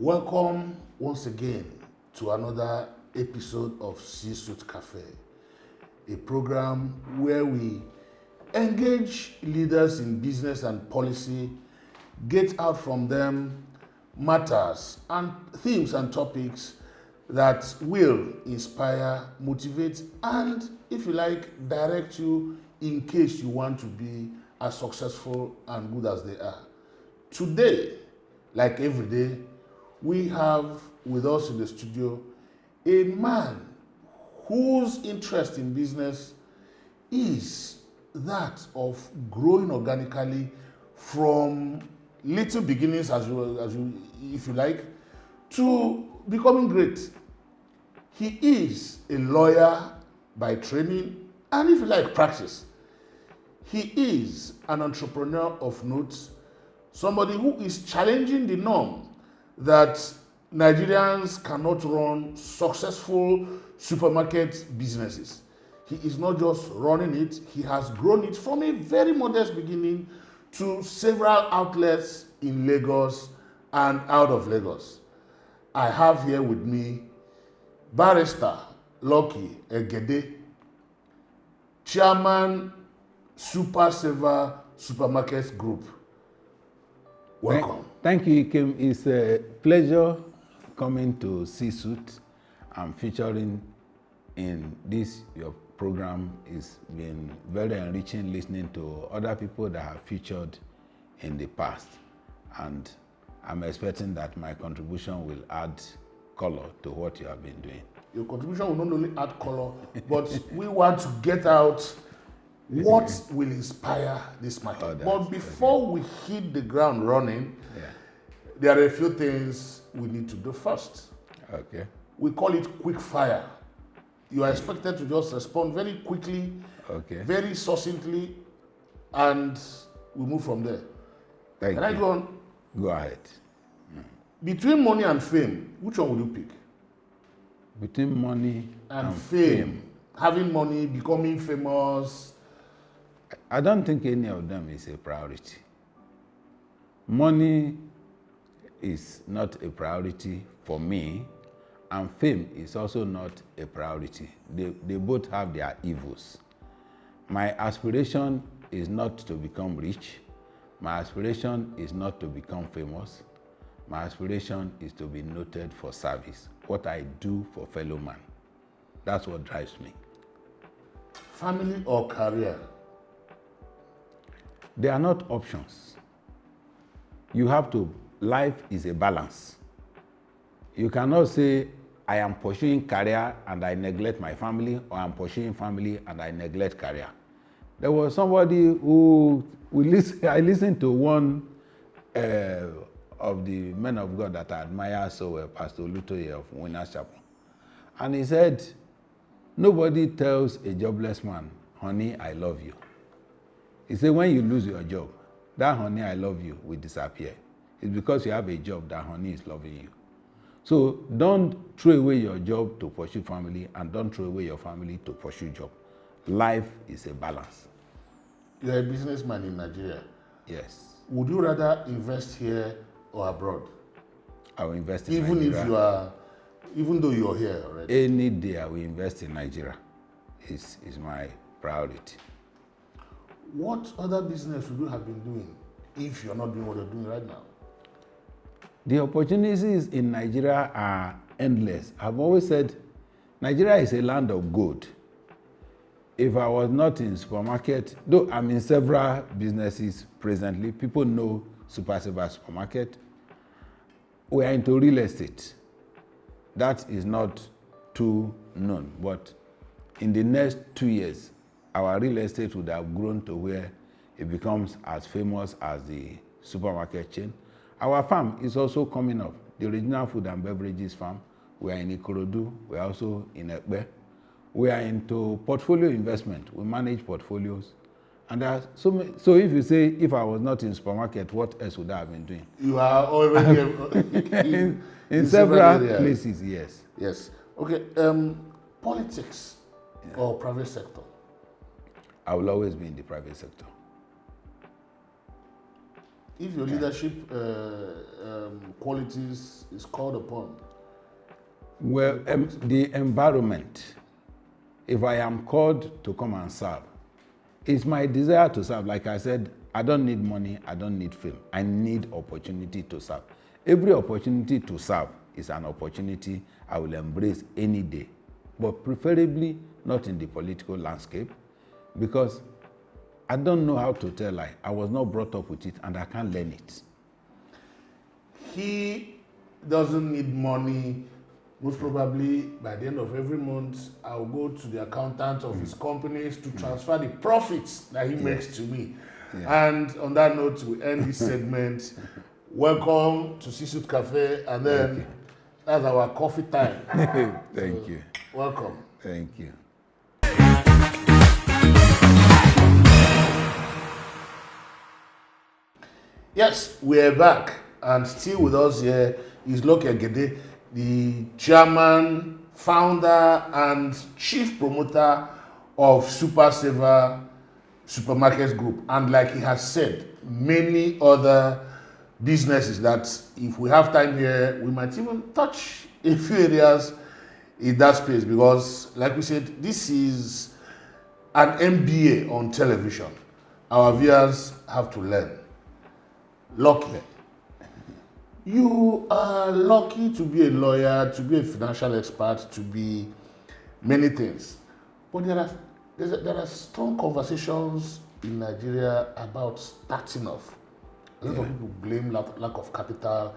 Welcome once again to another episode of C-Suite Cafe, a program where we engage leaders in business and policy, get out from them matters and themes and topics that will inspire, motivate, and, if you like, direct you in case you want to be as successful and good as they are. Today, like every day, we have with us in the studio a man whose interest in business is that of growing organically from little beginnings, as you, if you like, to becoming great. He is a lawyer by training and, if you like, practice. He is an entrepreneur of note, somebody who is challenging the norm that Nigerians cannot run successful supermarket businesses. He is not just running it, he has grown it from a very modest beginning to several outlets in Lagos and out of Lagos. I have here with me Barrister Lucky Egede, Chairman Supersavers Supermarket Group. Welcome. Thank you, Ikem. It's a pleasure coming to C-Suite and featuring in this your program. It's been very enriching listening to other people that have featured in the past, and I'm expecting that my contribution will add color to what you have been doing. Your contribution will not only add color, but we want to get out what will inspire this market. But before we hit the ground running, there are a few things we need to do first. Okay. We call it quick fire. You are expected to just respond very quickly, very succinctly, and we move from there. Thank Can you. I go on? Go ahead. Between money and fame, which one would you pick? Between money And fame. Having money, becoming famous. I don't think any of them is a priority. Money is not a priority for me, and fame is also not a priority. They both have their evils. My aspiration is not to become rich. My aspiration is not to become famous. My aspiration is to be noted for service, what I do for fellow man. That's what drives me. Family or career? They are not options. You have to, life is a balance. You cannot say, I am pursuing career and I neglect my family, or I'm pursuing family and I neglect career. There was somebody who, I listened to one of the men of God that I admire so well, Pastor Lutoye of Winners Chapel. And he said, nobody tells a jobless man, honey, I love you. He said, when you lose your job, that honey, I love you will disappear. It's because you have a job that honey is loving you. So don't throw away your job to pursue family, and don't throw away your family to pursue job. Life is a balance. You're a businessman in Nigeria. Yes. Would you rather invest here or abroad? I will invest in Nigeria. Even though you're here already. Any day I will invest in Nigeria is my priority. What other business would you have been doing if you're not doing what you're doing right now? The opportunities in Nigeria are endless. I've always said Nigeria is a land of gold. If I was not in supermarket, though I'm in several businesses presently, people know Supersavers Supermarket. We are into real estate. That is not too known, but in the next 2 years, our real estate would have grown to where it becomes as famous as the supermarket chain. Our farm is also coming up, the original food and beverages farm. We are in Ikorodu, we are also in Egede. We are into portfolio investment. We manage portfolios. And there are so if you say, if I was not in supermarket, what else would I have been doing? You are already in several places, yes. Yes. Okay. Politics or private sector? I will always be in the private sector. if your leadership qualities is called upon? Well, the environment, if I am called to come and serve, it's my desire to serve. Like I said, I don't need money, I don't need fame. I need opportunity to serve. Every opportunity to serve is an opportunity I will embrace any day, but preferably not in the political landscape, because I don't know how to tell lie. I was not brought up with it and I can't learn it. He doesn't need money. Most probably by the end of every month, I'll go to the accountant of his companies to transfer the profits that he makes to me. Yeah. And on that note, we end this segment. Welcome to C-Suite Cafe, and then that's our coffee time. Thank you. Welcome. Thank you. Yes, we're back, and still with us here is Egede, the chairman, founder, and chief promoter of Supersavers Supermarkets Group. And like he has said, many other businesses that if we have time here, we might even touch a few areas in that space, because like we said, this is an MBA on television. Our viewers have to learn. Lucky. You are lucky to be a lawyer, to be a financial expert, to be many things. But there are strong conversations in Nigeria about starting off. A lot of people blame lack of capital.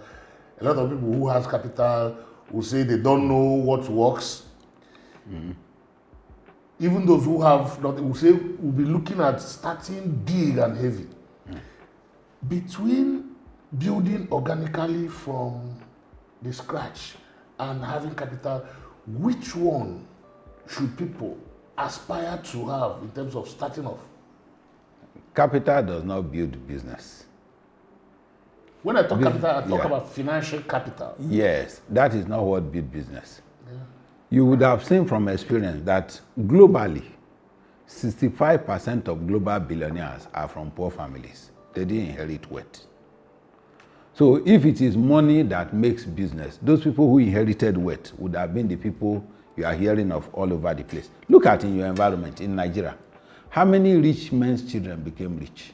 A lot of people who has capital will say they don't know what works. Mm-hmm. Even those who have nothing will say we'll be looking at starting big and heavy. Between building organically from the scratch and having capital, which one should people aspire to have in terms of starting off? Capital does not build business. When I talk capital, I talk about financial capital. Yes, that is not what builds business. Yeah. You would have seen from experience that globally, 65% of global billionaires are from poor families. They didn't inherit wealth. So if it is money that makes business, those people who inherited wealth would have been the people you are hearing of all over the place. Look at in your environment in Nigeria. How many rich men's children became rich?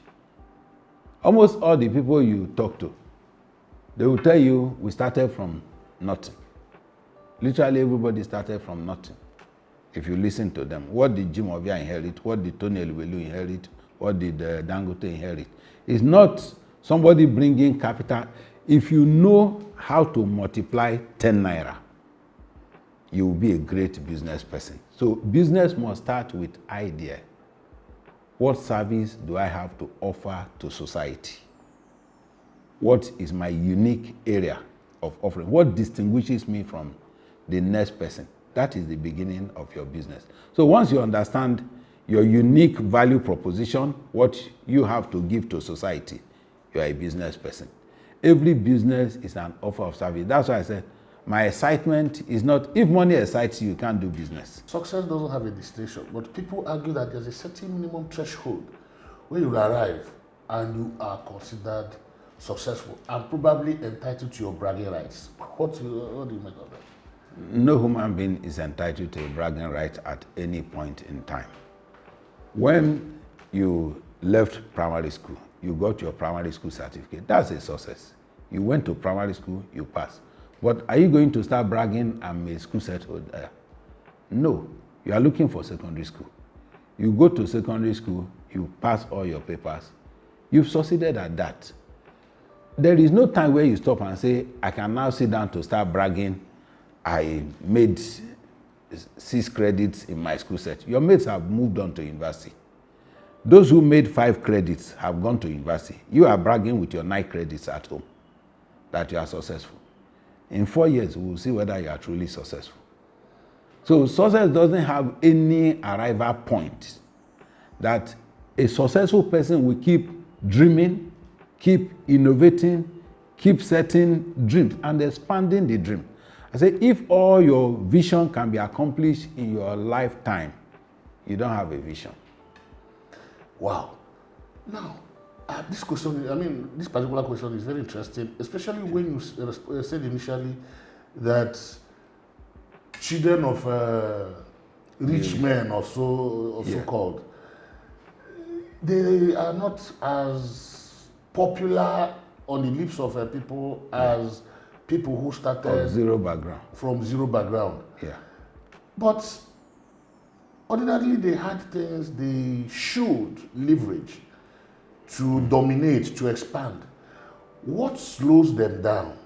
Almost all the people you talk to, they will tell you, we started from nothing. Literally everybody started from nothing. If you listen to them, what did Jim Ovia inherit? What did Tony Elwelu inherit? What did Dangote inherit? It's not somebody bringing capital. If you know how to multiply 10 naira, you will be a great business person. So business must start with idea. What service do I have to offer to society? What is my unique area of offering? What distinguishes me from the next person? That is the beginning of your business. So once you understand your unique value proposition, what you have to give to society, you are a business person. Every business is an offer of service. That's why I said, my excitement is not, if money excites you, you can't do business. Success doesn't have a destination, but people argue that there's a certain minimum threshold where you arrive and you are considered successful and probably entitled to your bragging rights. What do you make of that? No human being is entitled to a bragging right at any point in time. When you left primary school, you got your primary school certificate. That's a success. You went to primary school, you passed. But are you going to start bragging, I'm a school certificate? No. You are looking for secondary school. You go to secondary school, you pass all your papers. You've succeeded at that. There is no time where you stop and say, I can now sit down to start bragging. I made 6 credits in my school set. Your mates have moved on to university. Those who made 5 credits have gone to university. You are bragging with your 9 credits at home that you are successful. In 4 years, we will see whether you are truly successful. So success doesn't have any arrival point. That a successful person will keep dreaming, keep innovating, keep setting dreams and expanding the dream. I say, if all your vision can be accomplished in your lifetime, you don't have a vision. Wow. Now, This question, I mean, this particular question is very interesting, especially when you said initially that children of rich men or so called, they are not as popular on the lips of people as people who started from zero background. Yeah. But ordinarily, they had things they should leverage to dominate, to expand. What slows them down?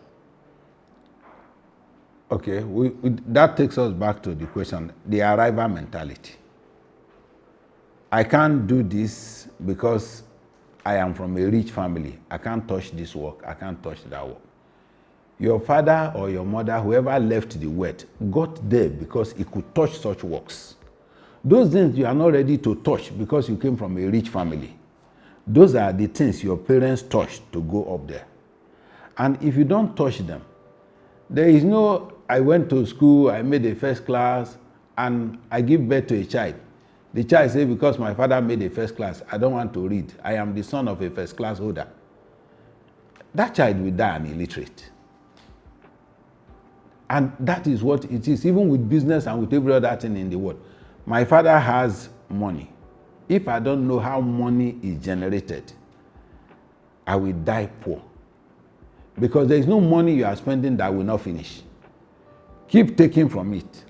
Okay, that takes us back to the question, the arrival mentality. I can't do this because I am from a rich family. I can't touch this work. I can't touch that work. Your father or your mother, whoever left the wealth, got there because he could touch such works. Those things you are not ready to touch because you came from a rich family. Those are the things your parents touched to go up there. And if you don't touch them, there is no, I went to school, I made a first class, and I give birth to a child. The child says, because my father made a first class, I don't want to read. I am the son of a first class holder. That child will die an illiterate. And that is what it is, even with business and with every other thing in the world. My father has money. If I don't know how money is generated, I will die poor. Because there is no money you are spending that will not finish. Keep taking from it.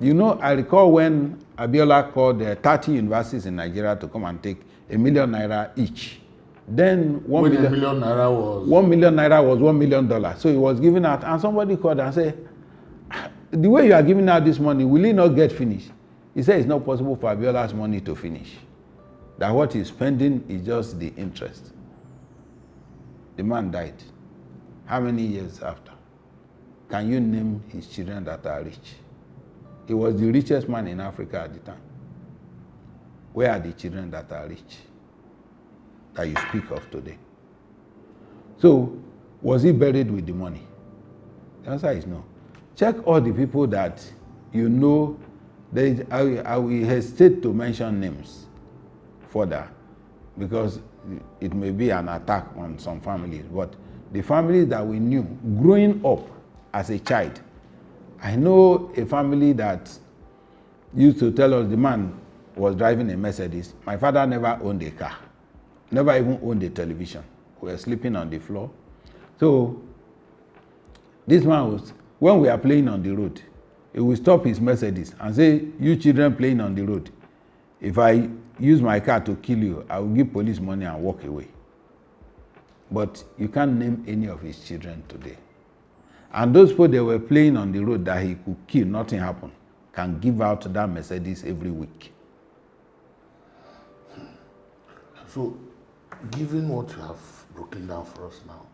You know, I recall when Abiola called 30 universities in Nigeria to come and take ₦1 million each. Then $1 million was $1 million was $1 million. So he was giving out, and somebody called and said, the way you are giving out this money, will it not get finished? He said it's not possible for Abiola's money to finish. That what he's spending is just the interest. The man died. How many years after? Can you name his children that are rich? He was the richest man in Africa at the time. Where are the children that are rich that you speak of today? So, was he buried with the money? The answer is no. Check all the people that you know. I will hesitate to mention names further because it may be an attack on some families. But the families that we knew growing up as a child, I know a family that used to tell us the man was driving a Mercedes. My father never owned a car, never even owned a television. We were sleeping on the floor. So this man was, when we are playing on the road, he will stop his Mercedes and say, you children playing on the road, if I use my car to kill you, I will give police money and walk away. But you can't name any of his children today. And those people that were playing on the road that he could kill, nothing happened, can give out that Mercedes every week. So, given what you have broken down for us now,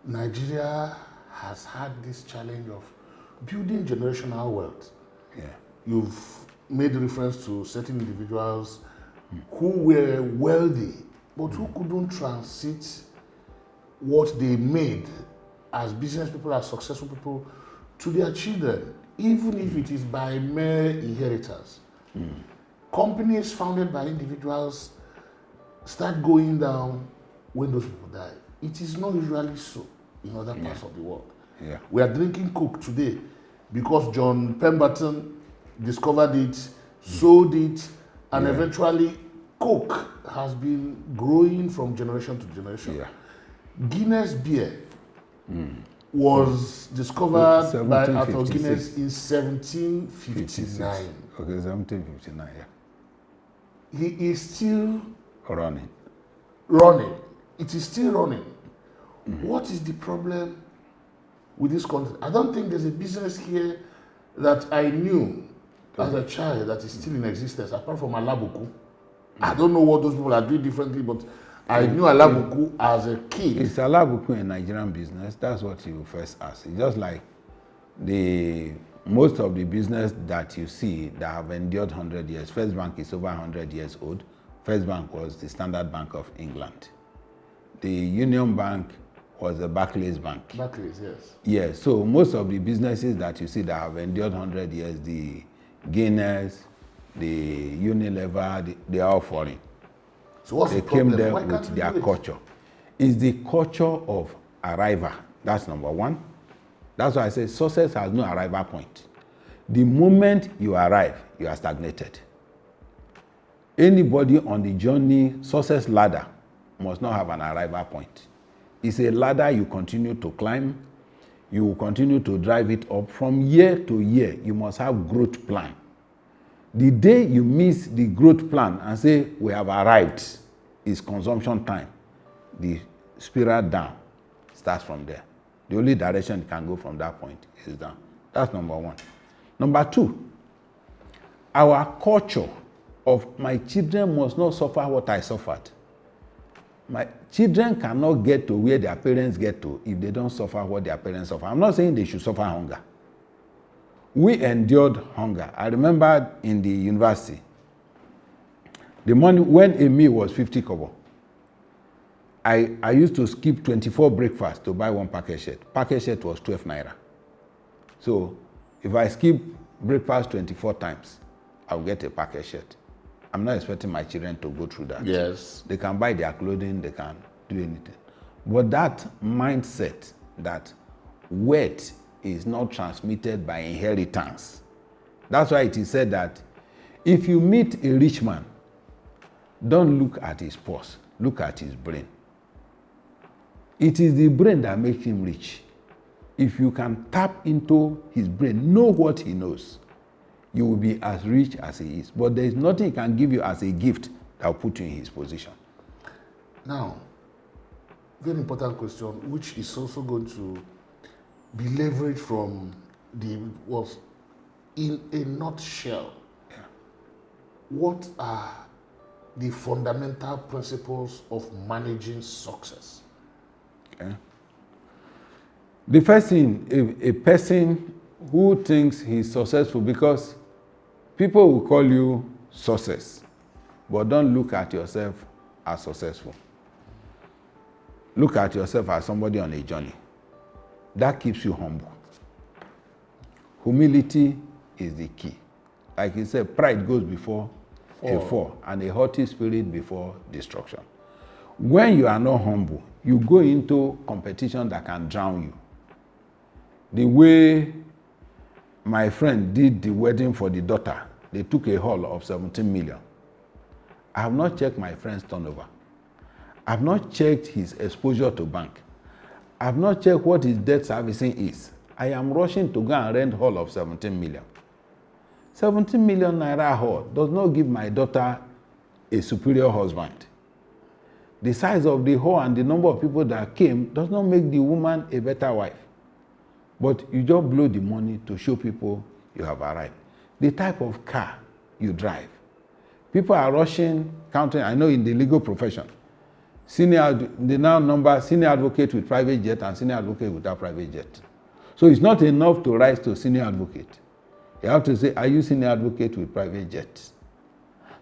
Nigeria has had this challenge of building generational wealth. Yeah. You've made reference to certain individuals who were wealthy, but who couldn't transit what they made as business people, as successful people, to their children, even if it is by mere inheritance. Companies founded by individuals start going down when those people die. It is not usually so in other parts of the world. Yeah. We are drinking Coke today because John Pemberton discovered it, sold it, and eventually Coke has been growing from generation to generation. Yeah. Guinness beer was discovered by Arthur Guinness in 1759. Okay, 1759, yeah. He is still running. It is still running. What is the problem with this country? I don't think there's a business here that I knew as a child that is still in existence, apart from Alabuku. I don't know what those people are doing differently, but I knew Alabuku as a kid. It's Alabuku in Nigerian business. That's what you first ask. It's just like most of the business that you see that have endured 100 years. First Bank is over 100 years old. First Bank was the Standard Bank of England. The Union Bank was the Barclays Bank. Barclays, yes. Yes, so most of the businesses that you see that have endured 100 years, the Guinness, the Unilever, they are all foreign. So what's They the problem? came there Why can't with we their do it? culture. It's the culture of arrival. That's number one. That's why I say success has no arrival point. The moment you arrive, you are stagnated. Anybody on the journey, success ladder, must not have an arrival point. It's a ladder you continue to climb. You will continue to drive it up. From year to year, you must have growth plan. The day you miss the growth plan and say, we have arrived, it's consumption time. The spiral down starts from there. The only direction it can go from that point is down. That's number one. Number two, our culture of my children must not suffer what I suffered. My children cannot get to where their parents get to if they don't suffer what their parents suffer. I'm not saying they should suffer hunger. We endured hunger. I remember in the university, the money when a meal was 50 kobo, I used to skip 24 breakfasts to buy one packet shirt. Packet shirt was 12 naira. So if I skip breakfast 24 times, I'll get a packet shirt. I'm not expecting my children to go through that. Yes. They can buy their clothing, they can do anything. But that mindset that wealth is not transmitted by inheritance. That's why it is said that if you meet a rich man, don't look at his purse, look at his brain. It is the brain that makes him rich. If you can tap into his brain, know what he knows, you will be as rich as he is. But there is nothing he can give you as a gift that will put you in his position. Now, very important question, which is also going to be leveraged from the was in a nutshell. Yeah. What are the fundamental principles of managing success? Okay. The first thing, a person who thinks he's successful, because people will call you success, but don't look at yourself as successful. Look at yourself as somebody on a journey. That keeps you humble. Humility is the key. Like he said, pride goes before a fall, and a haughty spirit before destruction. When you are not humble, you go into competition that can drown you. The way my friend did the wedding for the daughter, they took a haul of 17 million. I have not checked my friend's turnover. I have not checked his exposure to bank. I have not checked what his debt servicing is. I am rushing to go and rent haul of 17 million. 17 million naira haul does not give my daughter a superior husband. The size of the haul and the number of people that came does not make the woman a better wife. But you just blow the money to show people you have arrived. The type of car you drive. People are rushing, counting. I know in the legal profession, they now number senior advocate with private jet and senior advocate without private jet. So it's not enough to rise to senior advocate. You have to say, are you senior advocate with private jet?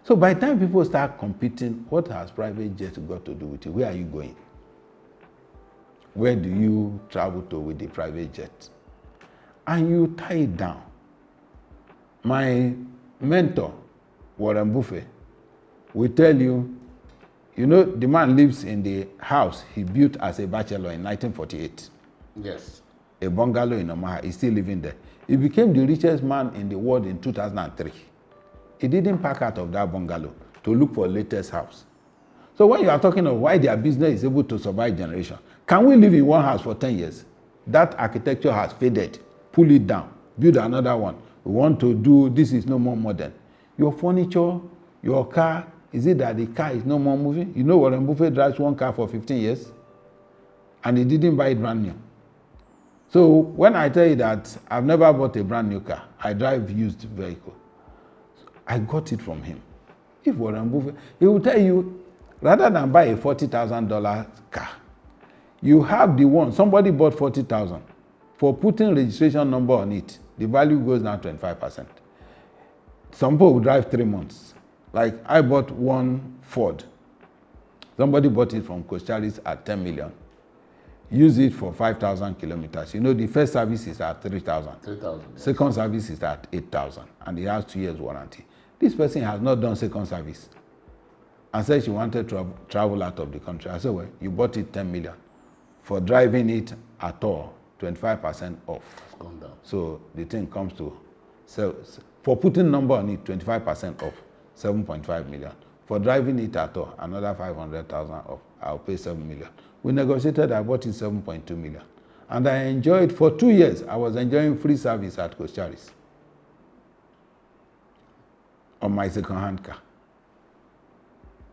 So by the time people start competing, what has private jet got to do with it? Where are you going? Where do you travel to with the private jet? And you tie it down. My mentor, Warren Buffett, will tell you, you know, the man lives in the house he built as a bachelor in 1948. Yes. A bungalow in Omaha. He's still living there. He became the richest man in the world in 2003. He didn't pack out of that bungalow to look for latest house. So when you are talking of why their business is able to survive generation, can we live in one house for 10 years? That architecture has faded. Pull it down. Build another one. We want to do, this is no more modern. Your furniture, your car, is it that the car is no more moving? You know Warren Buffett drives one car for 15 years and he didn't buy it brand new. So when I tell you that I've never bought a brand new car, I drive used vehicle. I got it from him. If Warren Buffett, he will tell you, rather than buy a $40,000 car, you have the one, somebody bought 40,000. For putting registration number on it, the value goes down 25%. Some people will drive 3 months. Like I bought one Ford. Somebody bought it from Cochalis at 10 million. Use it for 5,000 kilometers. You know, the first service is at 3,000. 3,000. Yes. Second service is at 8,000. And it has 2 years warranty. This person has not done second service. and said she wanted to travel out of the country. I said, well, you bought it 10 million. For driving it at all, 25% off. It's gone down. So the thing comes to, for putting number on it, 25% off, 7.5 million. For driving it at all, another 500,000 off. I'll pay 7 million. We negotiated, I bought it 7.2 million. And I enjoyed, for 2 years, I was enjoying free service at groceries on my second-hand car.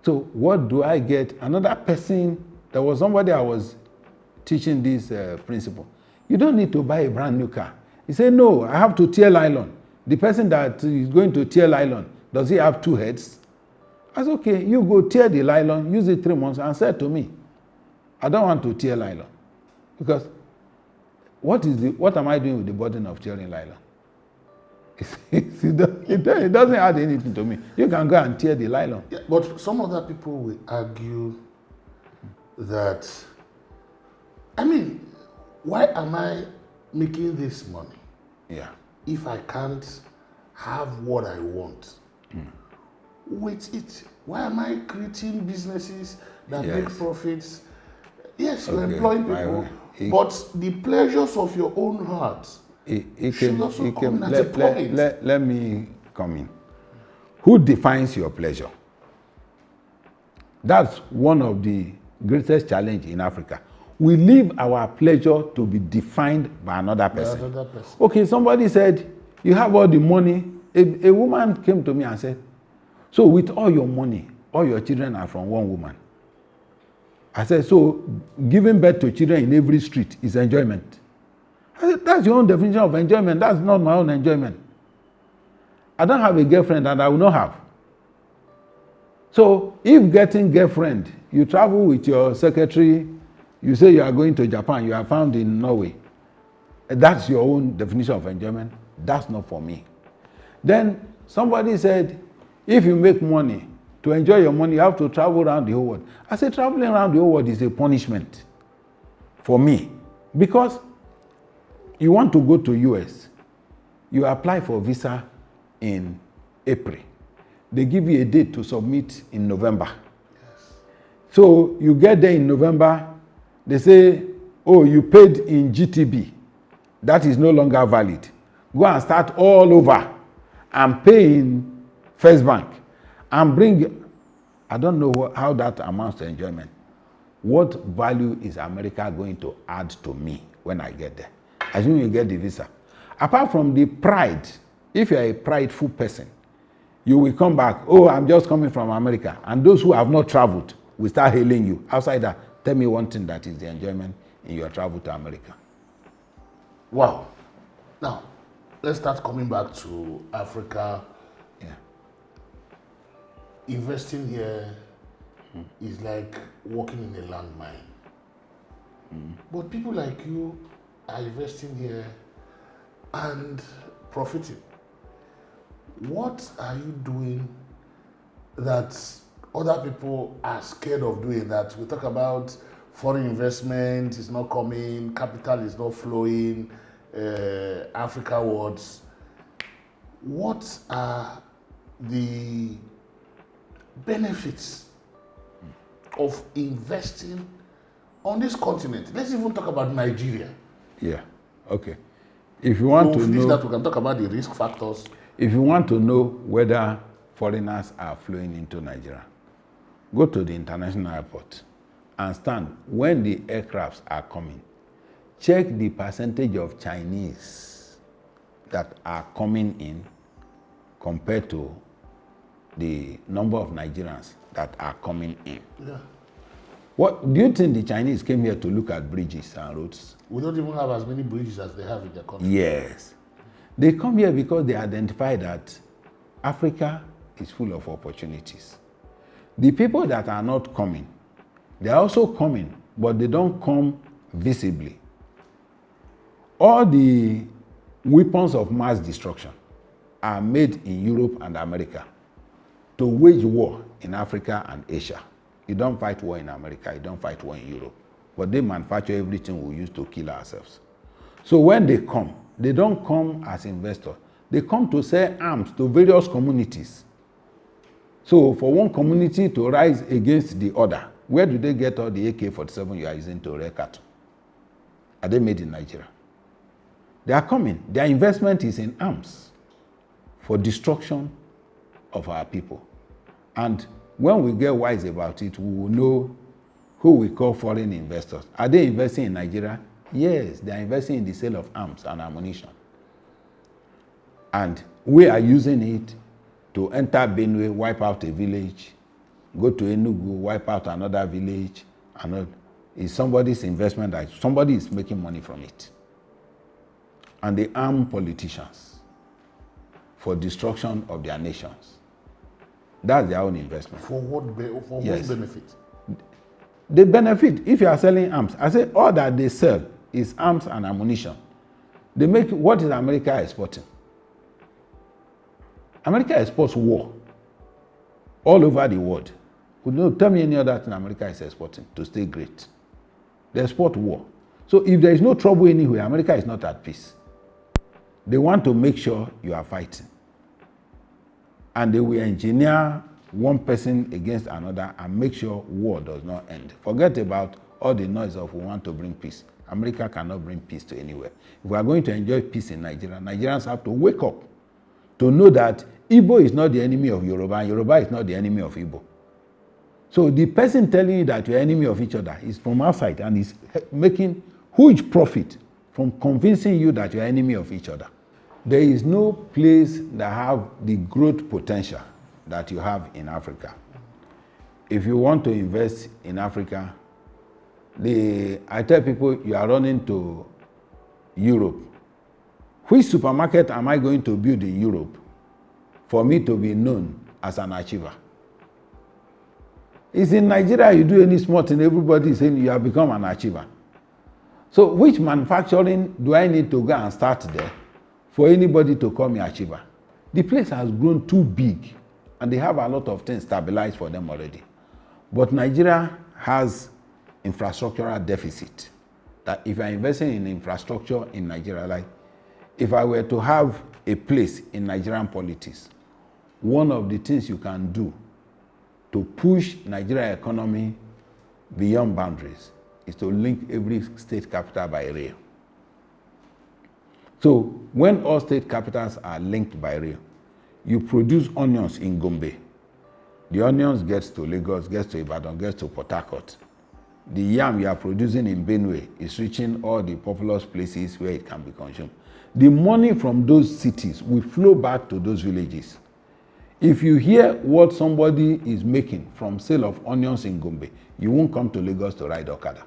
So what do I get? Another person, there was somebody I was teaching this principle. You don't need to buy a brand new car. He said, no, I have to tear nylon. The person that is going to tear nylon, does he have 2 heads? I said, okay, you go tear the nylon, use it 3 months, and say to me, I don't want to tear nylon. Because what am I doing with the burden of tearing nylon? It doesn't add anything to me. You can go and tear the nylon. Yeah, but some other people will argue that, I mean, why am I making this money? Yeah. If I can't have what I want with it? Why am I creating businesses that make profits? Yes, you're employing people, but the pleasures of your own heart should also come in at a point. Let me come in. Who defines your pleasure? That's one of the greatest challenges in Africa. We leave our pleasure to be defined by another person. Okay, somebody said, you have all the money. A woman came to me and said, so with all your money, all your children are from one woman. I said, so giving birth to children in every street is enjoyment. I said, that's your own definition of enjoyment. That's not my own enjoyment. I don't have a girlfriend and I will not have. So if getting girlfriend, you travel with your secretary, you say you are going to Japan, you are found in Norway. That's your own definition of enjoyment. That's not for me. Then somebody said, if you make money, to enjoy your money, you have to travel around the whole world. I said, traveling around the whole world is a punishment for me. Because you want to go to US, you apply for visa in April. They give you a date to submit in November. Yes. So you get there in November, they say, oh, you paid in GTB. That is no longer valid. Go and start all over and pay in First Bank and bring, I don't know how that amounts to enjoyment. What value is America going to add to me when I get there? Assume you get the visa. Apart from the pride, if you're a prideful person, you will come back, oh, I'm just coming from America. And those who have not traveled will start hailing you. Outside that, tell me one thing that is the enjoyment in your travel to America. Wow. Now, let's start coming back to Africa. Yeah. Investing here is like walking in a landmine. But people like you are investing here and profiting. What are you doing that other people are scared of doing? That we talk about foreign investment is not coming, capital is not flowing, Africa wards. What are the benefits of investing on this continent? Let's even talk about Nigeria. Yeah, okay. If you want to know that, we can talk about the risk factors. If you want to know whether foreigners are flowing into Nigeria, go to the international airport and stand when the aircrafts are coming. Check the percentage of Chinese that are coming in compared to the number of Nigerians that are coming in. Yeah. What do you think the Chinese came here to look at bridges and roads? We don't even have as many bridges as they have in their country. Yes. They come here because they identify that Africa is full of opportunities. The people that are not coming, they are also coming, but they don't come visibly. All the weapons of mass destruction are made in Europe and America to wage war in Africa and Asia. You don't fight war in America, you don't fight war in Europe. But they manufacture everything we use to kill ourselves. So when they come, they don't come as investors. They come to sell arms to various communities. So for one community to rise against the other, where do they get all the AK-47 you are using to rear cattle? Are they made in Nigeria? They are coming. Their investment is in arms for destruction of our people. And when we get wise about it, we will know who we call foreign investors. Are they investing in Nigeria? Yes, they are investing in the sale of arms and ammunition. And we are using it to enter Benue, wipe out a village, go to Enugu, wipe out another village. It's somebody's investment that somebody is making money from it. And they arm politicians for destruction of their nations. That's their own investment. For what Yes. what benefit? They benefit if you are selling arms. I say all that they sell is arms and ammunition. They make, what is America exporting? America exports war all over the world. Tell me any other thing America is exporting to stay great. They export war. So if there is no trouble anywhere, America is not at peace. They want to make sure you are fighting. And they will engineer one person against another and make sure war does not end. Forget about all the noise of we want to bring peace. America cannot bring peace to anywhere. If we are going to enjoy peace in Nigeria, Nigerians have to wake up to know that Igbo is not the enemy of Yoruba, and Yoruba is not the enemy of Igbo. So the person telling you that you're enemy of each other is from outside and is making huge profit from convincing you that you're enemy of each other. There is no place that have the growth potential that you have in Africa. If you want to invest in Africa, I tell people you are running to Europe. Which supermarket am I going to build in Europe for me to be known as an achiever? It's in Nigeria, you do any small thing, everybody is saying you have become an achiever. So which manufacturing do I need to go and start there for anybody to call me achiever? The place has grown too big and they have a lot of things stabilized for them already. But Nigeria has infrastructural deficit. That if you're investing in infrastructure in Nigeria, like if I were to have a place in Nigerian politics, one of the things you can do to push Nigerian economy beyond boundaries is to link every state capital by rail. So when all state capitals are linked by rail, you produce onions in Gombe. The onions gets to Lagos, gets to Ibadan, gets to Port Harcourt. The yam you are producing in Benue is reaching all the populous places where it can be consumed. The money from those cities will flow back to those villages. If you hear what somebody is making from sale of onions in Gombe, you won't come to Lagos to ride Okada.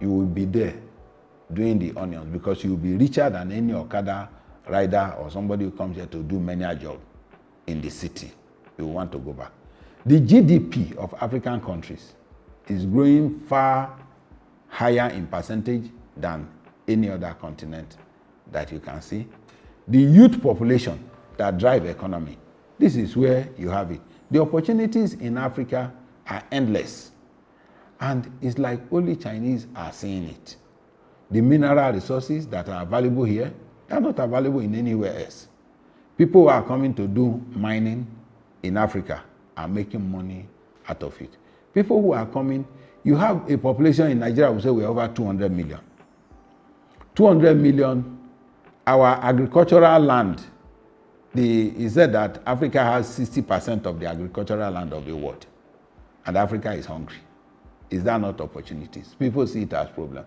You will be there doing the onions because you will be richer than any Okada rider or somebody who comes here to do many a job in the city. You want to go back. The GDP of African countries is growing far higher in percentage than any other continent that you can see. The youth population that drive economy, this is where you have it. The opportunities in Africa are endless. And it's like only Chinese are seeing it. The mineral resources that are available here, they are not available in anywhere else. People who are coming to do mining in Africa are making money out of it. People who are coming, you have a population in Nigeria, we say we're over 200 million. 200 million, our agricultural land, he said that Africa has 60% of the agricultural land of the world. And Africa is hungry. Is that not opportunities? People see it as a problem.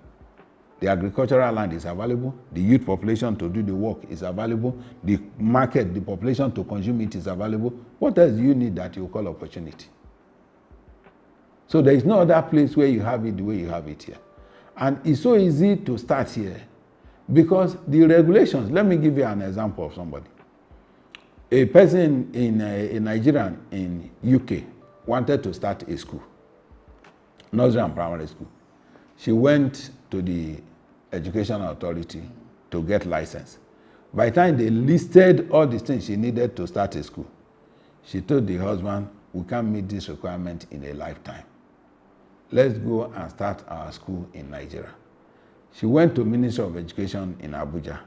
The agricultural land is available. The youth population to do the work is available. The market, the population to consume it is available. What else do you need that you call opportunity? So there is no other place where you have it the way you have it here. And it's so easy to start here because the regulations, let me give you an example of somebody. A person a Nigerian in UK wanted to start a school, nursery and primary school. She went to the education authority to get license. By the time they listed all the things she needed to start a school, she told the husband, we can't meet this requirement in a lifetime. Let's go and start our school in Nigeria. She went to Ministry of Education in Abuja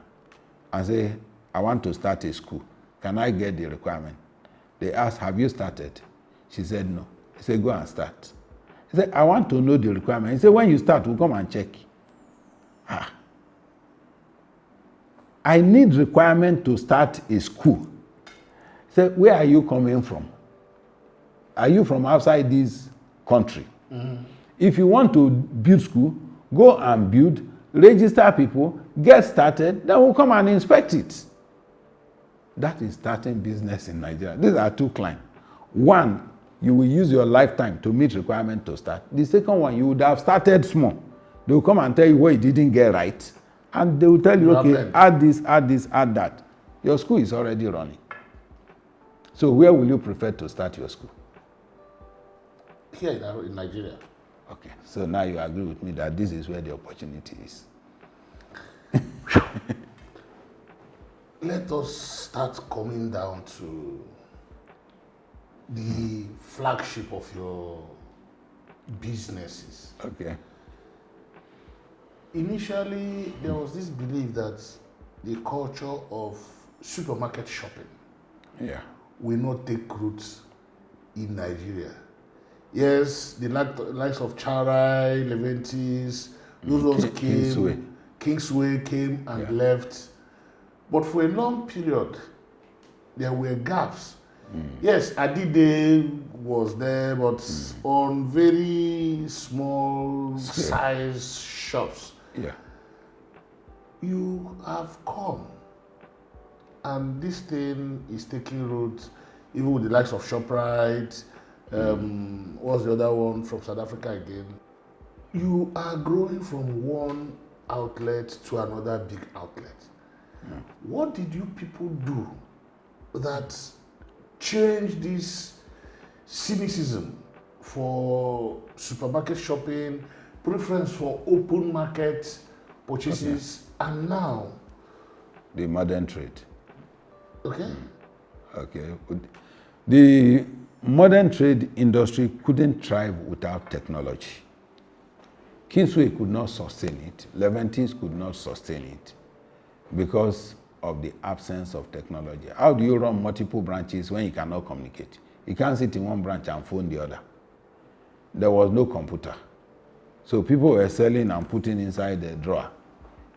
and said, I want to start a school. Can I get the requirement? They asked, have you started? She said, no. He said, go and start. He said, I want to know the requirement. He said, when you start, we'll come and check. I need requirement to start a school. He said, where are you coming from? Are you from outside this country? Mm-hmm. If you want to build school, go and build, register people, get started, then we'll come and inspect it. That is starting business in Nigeria. These are two clients. One, you will use your lifetime to meet requirement to start. The second one, you would have started small. They will come and tell you what you didn't get right. And they will tell you, okay, add this, add this, add that. Your school is already running. So where will you prefer to start your school? Here in Nigeria. Okay, so now you agree with me that this is where the opportunity is. Let us start coming down to the flagship of your businesses. Okay. Initially, there was this belief that the culture of supermarket shopping will not take roots in Nigeria. Yes, the likes of Charai, Leventis, those ones came. Kingsway came and left. But for a long period, there were gaps. Yes, Egede was there, but on very small size shops. Yeah. You have come, and this thing is taking root, even with the likes of ShopRite. What's the other one from South Africa again? You are growing from one outlet to another big outlet. What did you people do that changed this cynicism for supermarket shopping, preference for open market purchases, and now the modern trade? Okay. Okay. The modern trade industry couldn't thrive without technology. Kingsway could not sustain it. Leventis could not sustain it because of the absence of technology. How do you run multiple branches when you cannot communicate? You can't sit in one branch and phone the other. There was no computer. So people were selling and putting inside the drawer.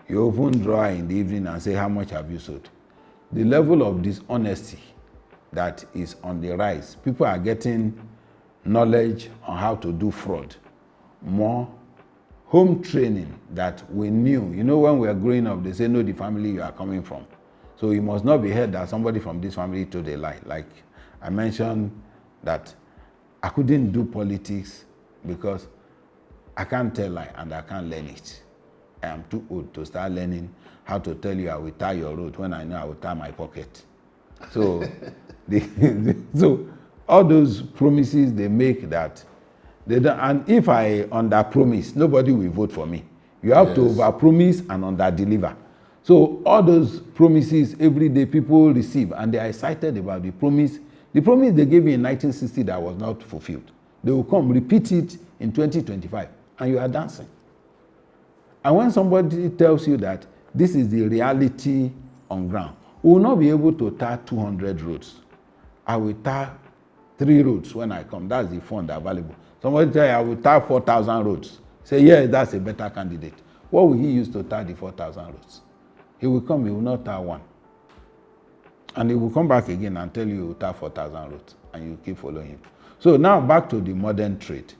You open drawer in the evening and say, how much have you sold? The level of dishonesty that is on the rise. People are getting knowledge on how to do fraud. More home training that we knew. You know, when we were growing up, they say, know the family you are coming from. So you must not be heard that somebody from this family told a lie. Like I mentioned that I couldn't do politics because I can't tell lie and I can't learn it. I am too old to start learning how to tell you I will tie your road when I know I will tie my pocket. So, so all those promises they make that they don't, and if I under-promise, nobody will vote for me. You have to over-promise and under-deliver. So all those promises every day people receive, and they are excited about the promise. The promise they gave you in 1960 that was not fulfilled. They will come, repeat it in 2025, and you are dancing. And when somebody tells you that this is the reality on ground, we will not be able to tar 200 roads. I will tar 3 roads when I come. That's the fund available. Somebody tell you, I will tar 4,000 roads. Say, yeah, that's a better candidate. What will he use to tar the 4,000 roads? He will come, he will not tar one. And he will come back again and tell you he will tar 4,000 roads, and you keep following him. So now back to the modern trade.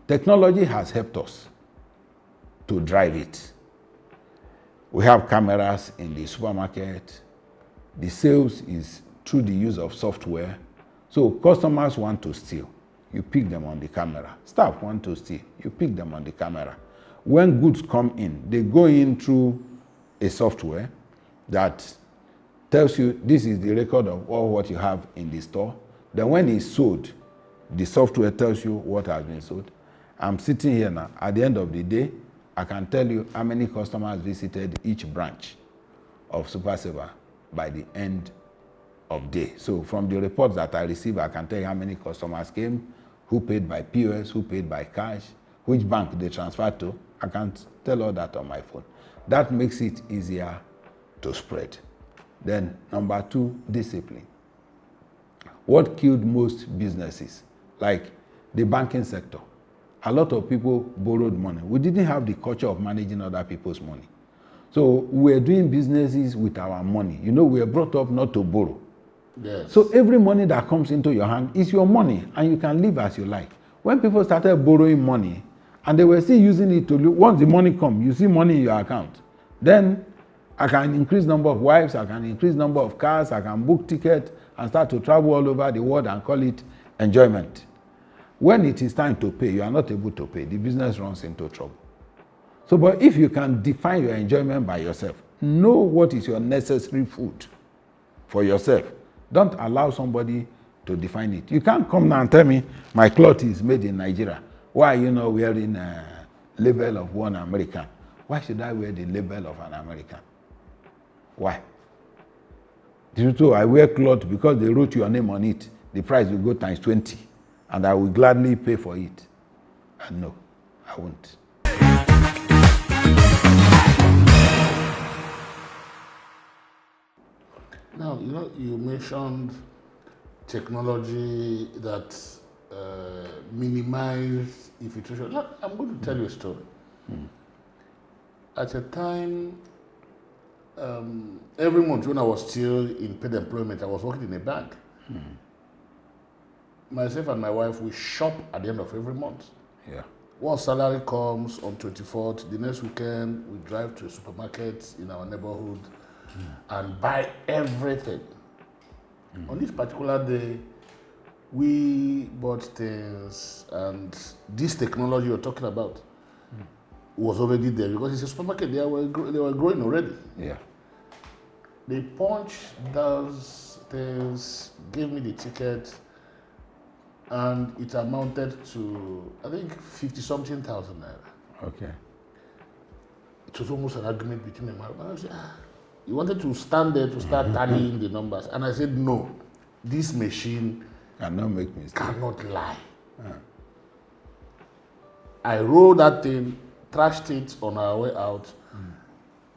Technology has helped us to drive it. We have cameras in the supermarket. The sales is through the use of software. So customers want to steal, you pick them on the camera. Staff want to steal, you pick them on the camera. When goods come in, they go in through a software that tells you this is the record of all what you have in the store. Then when it's sold, the software tells you what has been sold. I'm sitting here now. At the end of the day, I can tell you how many customers visited each branch of Supersaver by the end of day. So from the reports that I receive, I can tell you how many customers came, who paid by POS, who paid by cash, which bank they transferred to. I can tell all that on my phone. That makes it easier to spread. Then number 2, discipline. What killed most businesses, like the banking sector? A lot of people borrowed money. We didn't have the culture of managing other people's money. So we're doing businesses with our money. You know, we are brought up not to borrow. Yes. So every money that comes into your hand is your money, and you can live as you like. When people started borrowing money, and they were still using it to live, once the money comes, you see money in your account. Then I can increase number of wives, I can increase number of cars, I can book tickets and start to travel all over the world and call it enjoyment. When it is time to pay, you are not able to pay. The business runs into trouble. So, but if you can define your enjoyment by yourself, know what is your necessary food for yourself. Don't allow somebody to define it. You can't come now and tell me my cloth is made in Nigeria. Why are you not wearing a label of one American? Why should I wear the label of an American? Why? I wear cloth because they wrote your name on it. The price will go times 20, and I will gladly pay for it. And no, I won't. Now, you know, you mentioned technology that minimize infiltration. Look, I'm going to tell you a story. At a time, every month when I was still in paid employment, I was working in a bank. Myself and my wife, we shop at the end of every month. Yeah. Once salary comes on 24th, the next weekend, we drive to a supermarket in our neighborhood and buy everything. On this particular day, we bought things, and this technology you're talking about was already there because it's a supermarket. They were growing already. Yeah. They punched those things, gave me the ticket, and it amounted to, I think, 50-something thousand naira. Okay. It was almost an argument between them. And I said, you wanted to stand there to start tallying the numbers. And I said, no, this machine Cannot make mistakes. cannot lie. I rolled that thing, trashed it on our way out,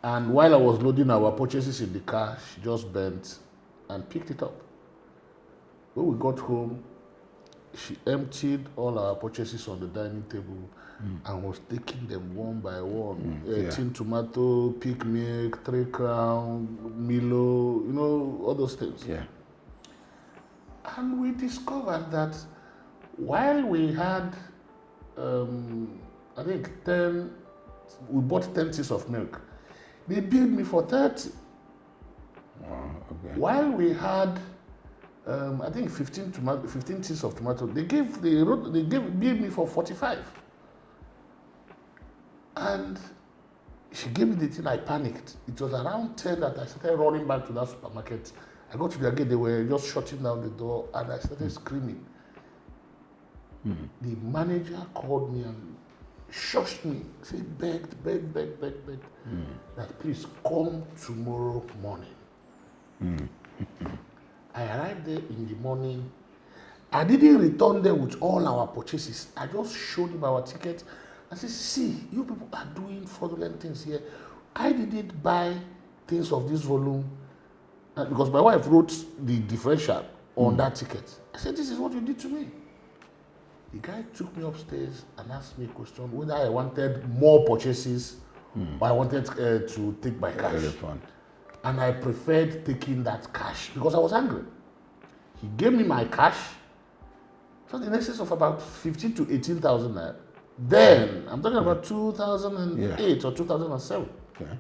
and while I was loading our purchases in the car, she just bent and picked it up. When we got home, she emptied all our purchases on the dining table and was taking them one by one. Tin tomato, pig milk, 3 Crown, Milo, you know, all those things. Yeah. And we discovered that while we had, I think, we bought 10 tins of milk. They billed me for 30. Wow, okay. While we had, I think, 15 tins of tomato, they billed me for 45. And she gave me the thing, I panicked. It was around 10 that I started running back to that supermarket. I got to the gate, they were just shutting down the door, and I started screaming. The manager called me and shushed me, said, begged, that please come tomorrow morning. I arrived there in the morning. I didn't return there with all our purchases. I just showed him our ticket. I said, see, you people are doing fraudulent things here. I didn't buy things of this volume because my wife wrote the differential on that ticket. I said, this is what you did to me. The guy took me upstairs and asked me a question whether I wanted more purchases or I wanted to take my cash. And I preferred taking that cash because I was angry. He gave me my cash, so in excess of about 15 to 18,000 naira. Then, I'm talking about 2008 or 2007. Okay.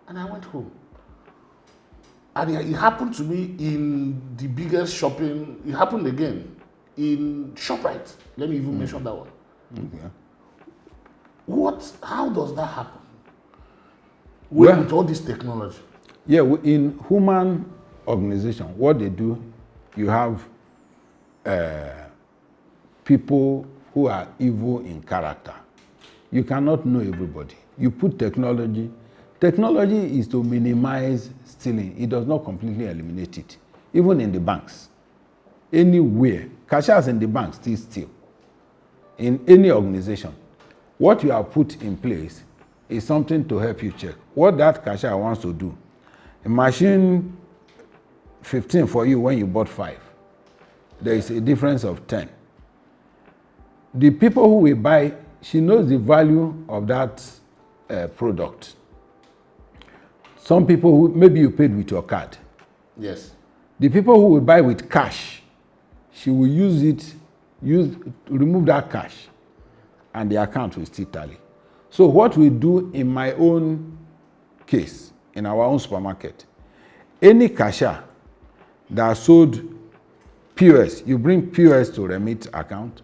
And I went home. And it happened to me in the biggest shopping, it happened again in ShopRite. Let me even mention that one. Okay. How does that happen? With all this technology? Yeah, in human organization, what they do, you have people who are evil in character. You cannot know everybody. You put technology. Technology is to minimize stealing. It does not completely eliminate it. Even in the banks. Anywhere. Cashiers in the banks still steal. In any organization. What you have put in place is something to help you check. What that cashier wants to do. A machine 15 for you when you bought 5. There is a difference of 10. The people who will buy, she knows the value of that product. Some people who, maybe you paid with your card. Yes. The people who will buy with cash, she will remove that cash, and the account will still tally. So what we do in my own case, in our own supermarket, any cashier that sold POS, you bring POS to remit account,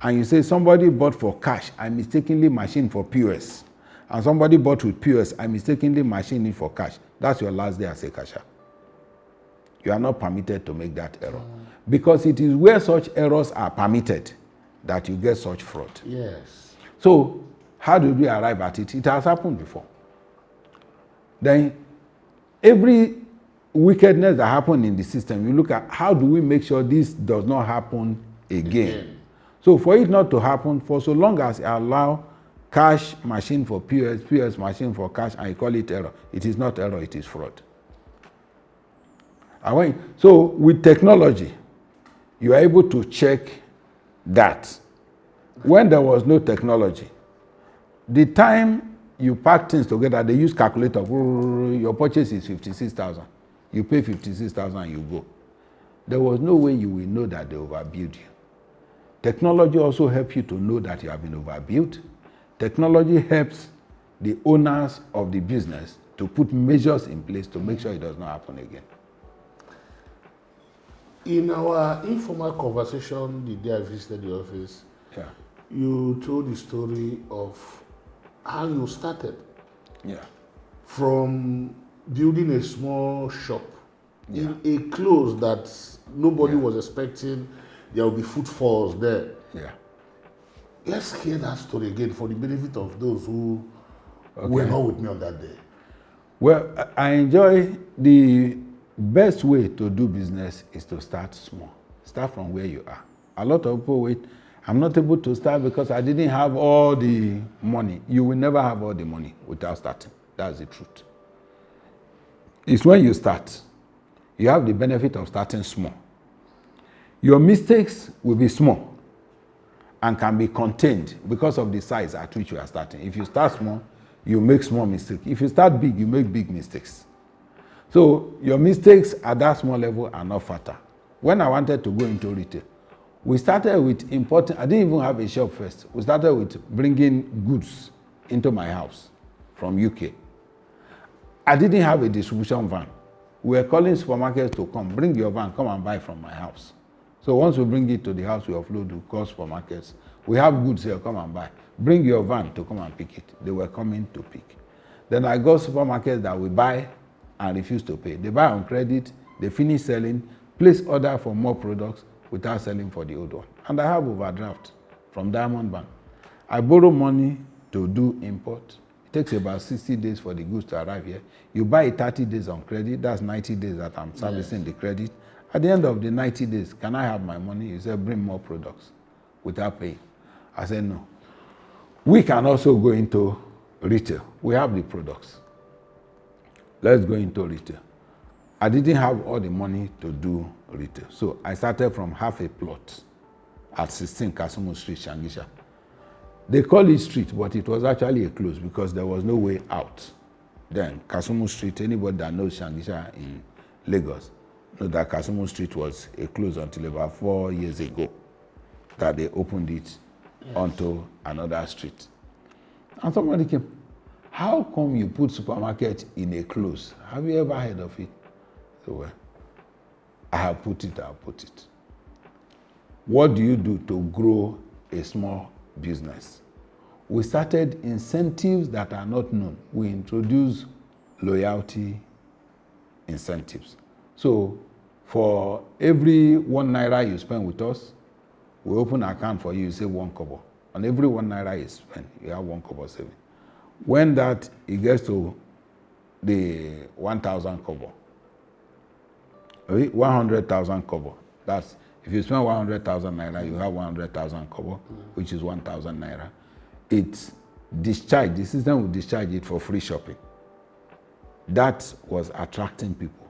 and you say somebody bought for cash, I mistakenly machine for POS. And somebody bought with POS, I mistakenly machine it for cash. That's your last day as a cashier. You are not permitted to make that error. Because it is where such errors are permitted that you get such fraud. Yes. So, how did we arrive at it? It has happened before. Then, every wickedness that happened in the system, you look at how do we make sure this does not happen again. So, for it not to happen, for so long as you allow cash machine for POS, POS machine for cash, and you call it error, it is not error, it is fraud. So, with technology, you are able to check that. When there was no technology, the time you pack things together, they use calculator. Your purchase is 56,000. You pay 56,000 and you go. There was no way you will know that they overbilled you. Technology also helps you to know that you have been overbilled. Technology helps the owners of the business to put measures in place to make sure it does not happen again. In our informal conversation the day I visited the office, you told the story of how you started. From building a small shop in a close that nobody was expecting there will be footfalls there. Let's hear that story again for the benefit of those who were not with me on that day. Well, I enjoy the best way to do business is to start small. Start from where you are. A lot of people wait. I'm not able to start because I didn't have all the money. You will never have all the money without starting. That's the truth. It's when you start, you have the benefit of starting small. Your mistakes will be small and can be contained because of the size at which you are starting. If you start small, you make small mistakes. If you start big, you make big mistakes. So your mistakes at that small level are not fatal. When I wanted to go into retail, we started with importing. I didn't even have a shop first. We started with bringing goods into my house from UK. I didn't have a distribution van. We were calling supermarkets to come, bring your van, come and buy from my house. So once we bring it to the house, we offload, we call supermarkets. We have goods here, come and buy. Bring your van to come and pick it. They were coming to pick. Then I got supermarkets that we buy and refuse to pay. They buy on credit, they finish selling, place order for more products without selling for the old one. And I have overdraft from Diamond Bank. I borrow money to do import. It takes about 60 days for the goods to arrive here. You buy it 30 days on credit. That's 90 days that I'm servicing the credit. At the end of the 90 days, can I have my money? You said, bring more products without paying. I said, no. We can also go into retail. We have the products. Let's go into retail. I didn't have all the money to do retail. So I started from half a plot at 16 Kasumu Street, Shangisha. They call it street, but it was actually a close because there was no way out. Then Kasumu Street, anybody that knows Shangisha in Lagos, know that Kasumu Street was a close until about 4 years ago that they opened it onto another street. And somebody came, how come you put supermarket in a close? Have you ever heard of it? So, well, I have put it, I'll put it. What do you do to grow a small business? We started incentives that are not known. We introduced loyalty incentives. So for every 1 naira you spend with us, we open an account for you, you say 1 kobo. On every 1 naira you spend, you have 1 kobo saving. When that, it gets to the 1,000 kobo, 100,000 kobo. That's, if you spend 100,000 naira, you have 100,000 kobo, which is 1,000 naira. It's discharged, the system will discharge it for free shopping. That was attracting people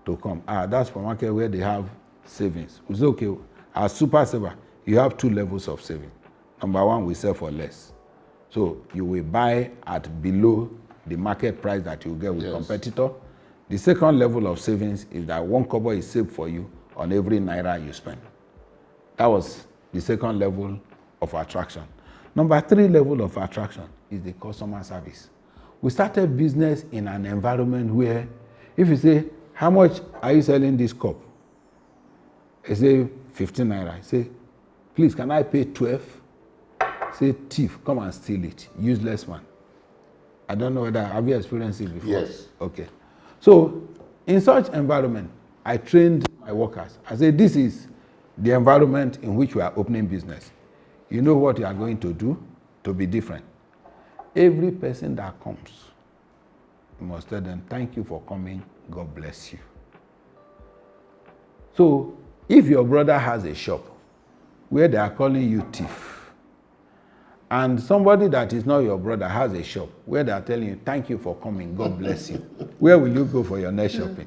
to come. That's supermarket where they have savings. We say, okay, as super saver, you have 2 levels of saving. Number one, we sell for less. So you will buy at below the market price that you get with competitor. The second level of savings is that 1 kobo is saved for you on every naira you spend. That was the second level of attraction. Number 3 level of attraction is the customer service. We started business in an environment where if you say, how much are you selling this cup? I say 15 naira. I say, please, can I pay 12? Say, thief, come and steal it. Useless man. I don't know whether, have you experienced it before? Yes. Okay. So, in such environment, I trained my workers. I said, this is the environment in which we are opening business. You know what you are going to do to be different. Every person that comes, you must tell them, thank you for coming. God bless you. So, if your brother has a shop where they are calling you thief, and somebody that is not your brother has a shop where they are telling you, thank you for coming, God bless you, where will you go for your next shopping?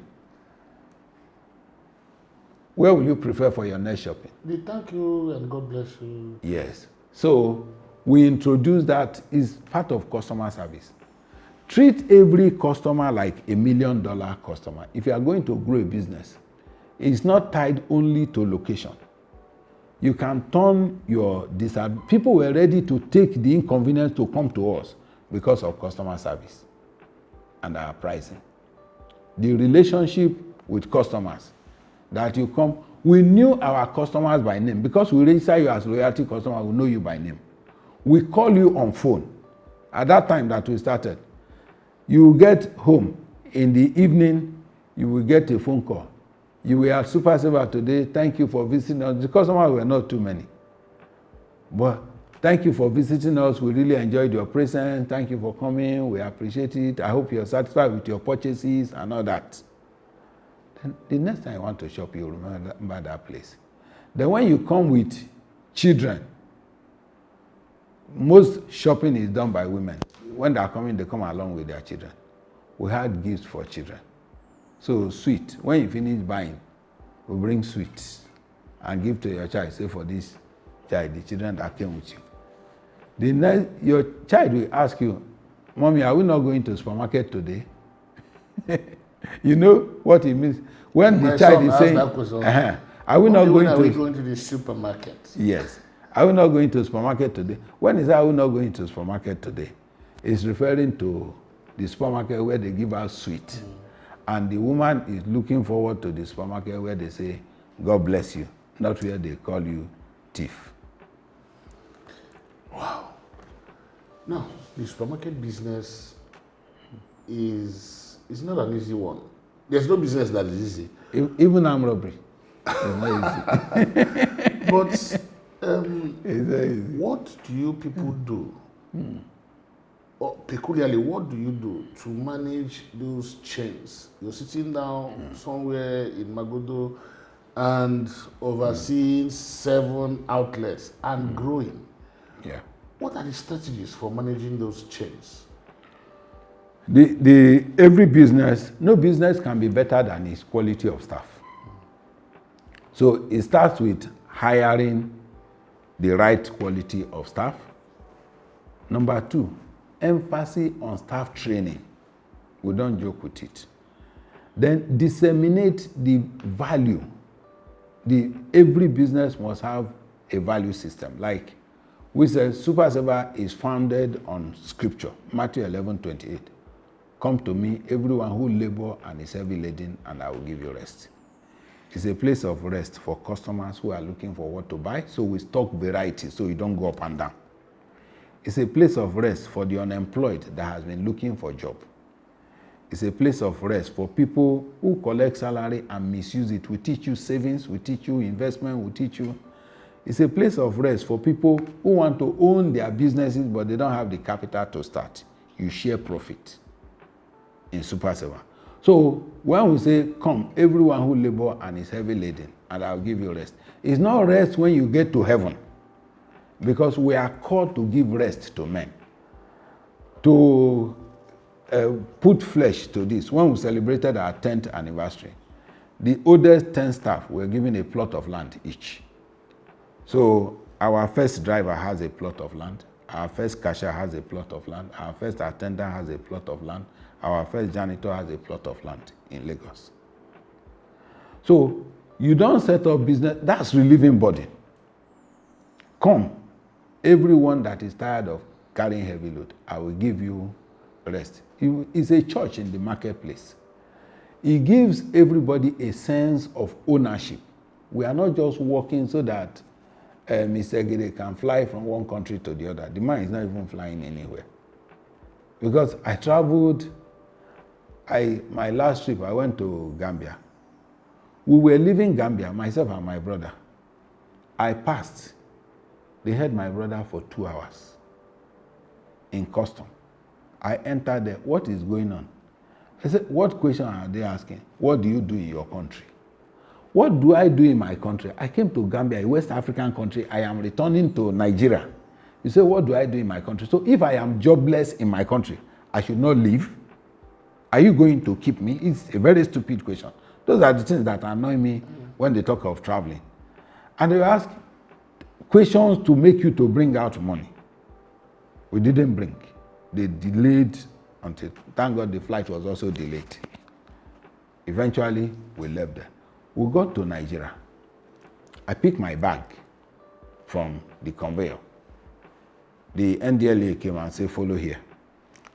Where will you prefer for your next shopping? The thank you and God bless you. Yes. So we introduce that is part of customer service. Treat every customer like $1 million customer. If you are going to grow a business, it's not tied only to location. You can turn your disadvantage. People were ready to take the inconvenience to come to us because of customer service and our pricing. The relationship with customers that you come, we knew our customers by name because we register you as loyalty customer, we know you by name. We call you on phone. At that time that we started, you get home in the evening, you will get a phone call. You were at Super Saver today. Thank you for visiting us. The customers were not too many. But thank you for visiting us. We really enjoyed your presence. Thank you for coming. We appreciate it. I hope you're satisfied with your purchases and all that. Then the next time you want to shop, you remember that place. Then when you come with children, most shopping is done by women. When they are coming, they come along with their children. We had gifts for children. So sweet, when you finish buying, we bring sweets and give to your child. Say for this child, the children that came with you. The next, your child will ask you, Mommy, are we not going to the supermarket today? You know what it means? When the child is saying, are we not going to the supermarket? Yes. Are we not going to the supermarket today? When is are we not going to the supermarket today? It's referring to the supermarket where they give out sweet. And the woman is looking forward to the supermarket where they say, God bless you, not where they call you thief. Wow. Now, the supermarket business is not an easy one. There's no business that is easy. Even armed robbery is not easy. But what do you people do? Or peculiarly, what do you do to manage those chains? You're sitting down somewhere in Magodo and overseeing 7 outlets and growing. Yeah. What are the strategies for managing those chains? Every business, no business can be better than its quality of staff. So it starts with hiring the right quality of staff. Number 2, emphasis on staff training. We don't joke with it. Then disseminate the value. Every business must have a value system. Like we said, Super Saver is founded on scripture, Matthew 11:28. Come to me, everyone who labor and is heavy laden, and I will give you rest. It's a place of rest for customers who are looking for what to buy. So we stock variety so you don't go up and down. It's a place of rest for the unemployed that has been looking for a job. It's a place of rest for people who collect salary and misuse it. We teach you savings, we teach you investment, we teach you. It's a place of rest for people who want to own their businesses but they don't have the capital to start. You share profit in Super Saver. So when we say, come, everyone who labor and is heavy laden, and I'll give you rest. It's not rest when you get to heaven. Because we are called to give rest to men. To put flesh to this. When we celebrated our 10th anniversary, the oldest 10 staff were given a plot of land each. So our first driver has a plot of land, our first cashier has a plot of land, our first attendant has a plot of land, our first janitor has a plot of land in Lagos. So you don't set up business, that's relieving burden. Come, everyone that is tired of carrying heavy load, I will give you rest. It's a church in the marketplace. It gives everybody a sense of ownership. We are not just working so that Mr. Egede can fly from one country to the other. The man is not even flying anywhere. Because I traveled, my last trip, I went to Gambia. We were leaving Gambia, myself and my brother. I passed. They held my brother for 2 hours in custom. I entered there. What is going on? I said, what question are they asking? What do you do in your country? What do I do in my country? I came to Gambia, a West African country. I am returning to Nigeria. You say, what do I do in my country? So if I am jobless in my country, I should not leave? Are you going to keep me? It's a very stupid question. Those are the things that annoy me when they talk of traveling. And they ask questions to make you to bring out money. We didn't bring. They delayed until, thank God the flight was also delayed. Eventually, we left there. We got to Nigeria. I picked my bag from the conveyor. The NDLA came and said, follow here.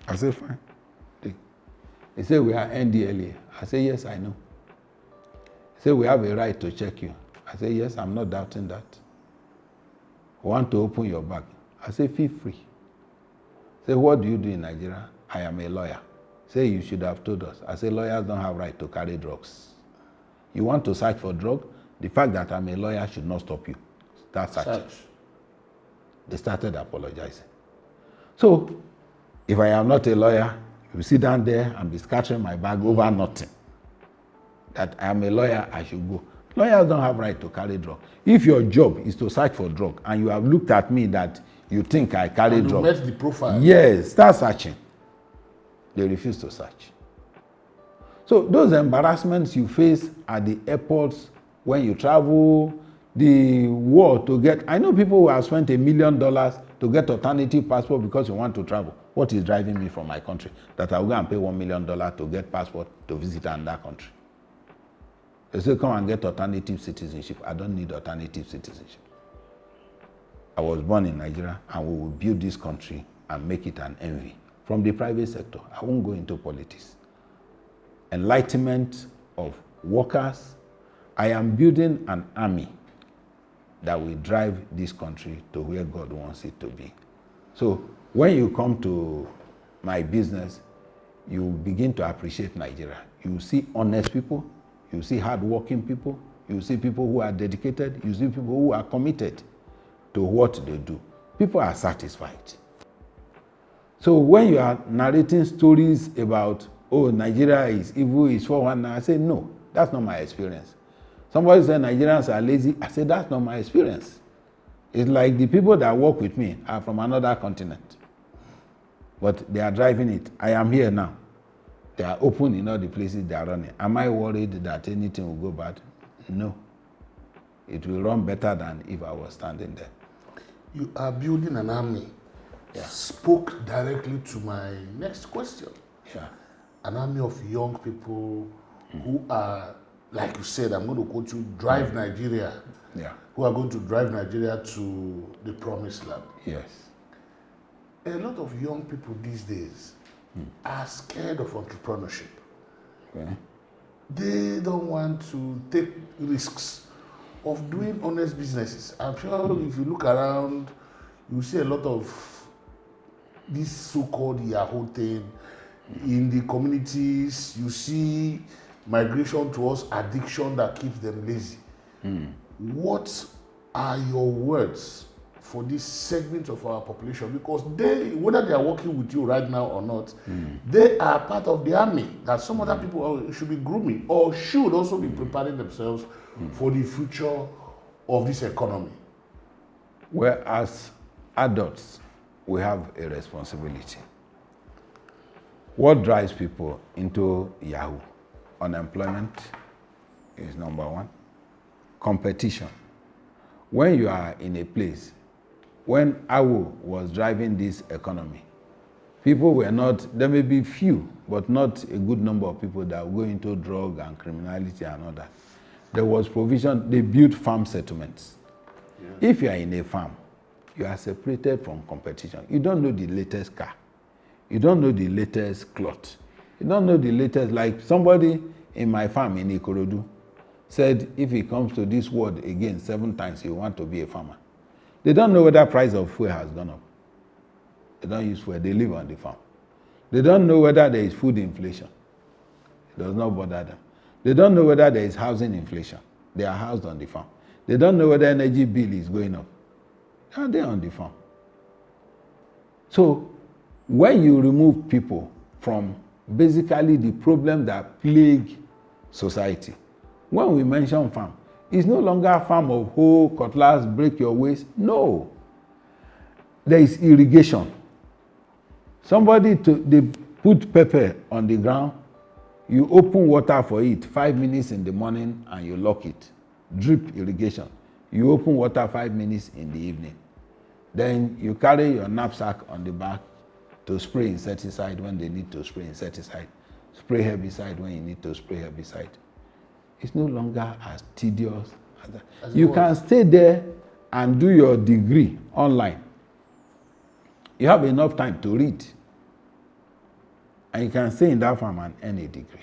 I said, fine. He said, we are NDLA. I said, yes, I know. He said, we have a right to check you. I said, yes, I'm not doubting that. We want to open your bag. I said, feel free. He said, what do you do in Nigeria? I am a lawyer. Say, you should have told us. I said, lawyers don't have right to carry drugs. You want to search for drug? The fact that I'm a lawyer should not stop you. Start searching. They started apologizing. So, if I am not a lawyer, you sit down there and be scattering my bag over nothing. That I am a lawyer, I should go. Lawyers don't have right to carry drug. If your job is to search for drug and you have looked at me that you think I carry drug. You met the profile. Yes, start searching. They refuse to search. So those embarrassments you face at the airports when you travel, the war to get, I know people who have spent $1 million to get alternative passport because you want to travel. What is driving me from my country? That I will go and pay $1 million to get passport to visit another country. They say, come and get alternative citizenship. I don't need alternative citizenship. I was born in Nigeria and we will build this country and make it an envy. From the private sector, I won't go into politics. Enlightenment of workers. I am building an army that will drive this country to where God wants it to be. So when you come to my business, you begin to appreciate Nigeria. You see honest people, you see hardworking people, you see people who are dedicated, you see people who are committed to what they do. People are satisfied. So when you are narrating stories about, oh, Nigeria is evil, is 419, I say, no, that's not my experience. Somebody said Nigerians are lazy. I said, that's not my experience. It's like the people that work with me are from another continent. But they are driving it. I am here now. They are open in all the places they are running. Am I worried that anything will go bad? No. It will run better than if I was standing there. You are building an army. Yeah. Spoke directly to my next question. Yeah. An army of young people who are, like you said, I'm going to quote you, drive Nigeria. Yeah. Who are going to drive Nigeria to the promised land. Yes. A lot of young people these days are scared of entrepreneurship. Okay. They don't want to take risks of doing honest businesses. I'm sure if you look around, you see a lot of this so-called Yahoo thing in the communities. You see migration towards addiction that keeps them lazy. What are your words for this segment of our population? Because they, whether they are working with you right now or not, they are part of the army that some other people should be grooming or should also be preparing themselves for the future of this economy. Well, as adults, we have a responsibility. What drives people into Yahoo? Unemployment, is number one. Competition. When you are in a place, when Awo was driving this economy, people were not, there may be few, but not a good number of people that go into drug and criminality and all that. There was provision, they built farm settlements. Yeah. If you are in a farm, you are separated from competition. You don't know the latest car. You don't know the latest cloth. You don't know the latest, like somebody in my farm in Ikorodu said if he comes to this world again 7 times, he will want to be a farmer. They don't know whether price of fuel has gone up. They don't use fuel, they live on the farm. They don't know whether there is food inflation. It does not bother them. They don't know whether there is housing inflation. They are housed on the farm. They don't know whether energy bill is going up. They are there on the farm. So when you remove people from basically the problem that plague society, when we mention farm, it's no longer a farm of hoe, cutlass, break your waist. No. There is irrigation. They put pepper on the ground, you open water for it 5 minutes in the morning and you lock it. Drip irrigation. You open water 5 minutes in the evening. Then you carry your knapsack on the back to spray insecticide when they need to spray insecticide. Spray herbicide when you need to spray herbicide. It's no longer as tedious as that. You can stay there and do your degree online. You have enough time to read. And you can stay in that farm and earn a degree.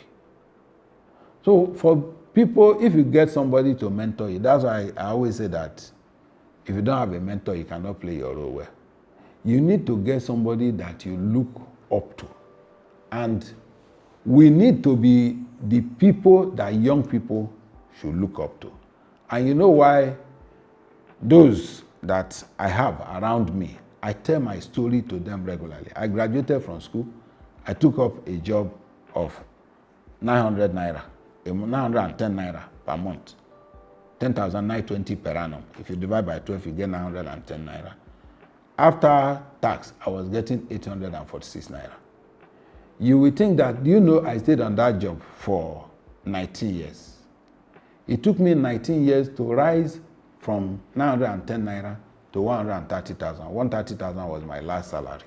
So for people, if you get somebody to mentor you, that's why I always say that if you don't have a mentor, you cannot play your role well. You need to get somebody that you look up to. And we need to be the people that young people should look up to. And you know why? Those that I have around me, I tell my story to them regularly. I graduated from school. I took up a job of 900 naira, 910 naira per month. 10,920 per annum. If you divide by 12, you get 910 naira. After tax, I was getting 846 naira. You will think that, I stayed on that job for 19 years. It took me 19 years to rise from 910 naira to 130,000. 130,000 was my last salary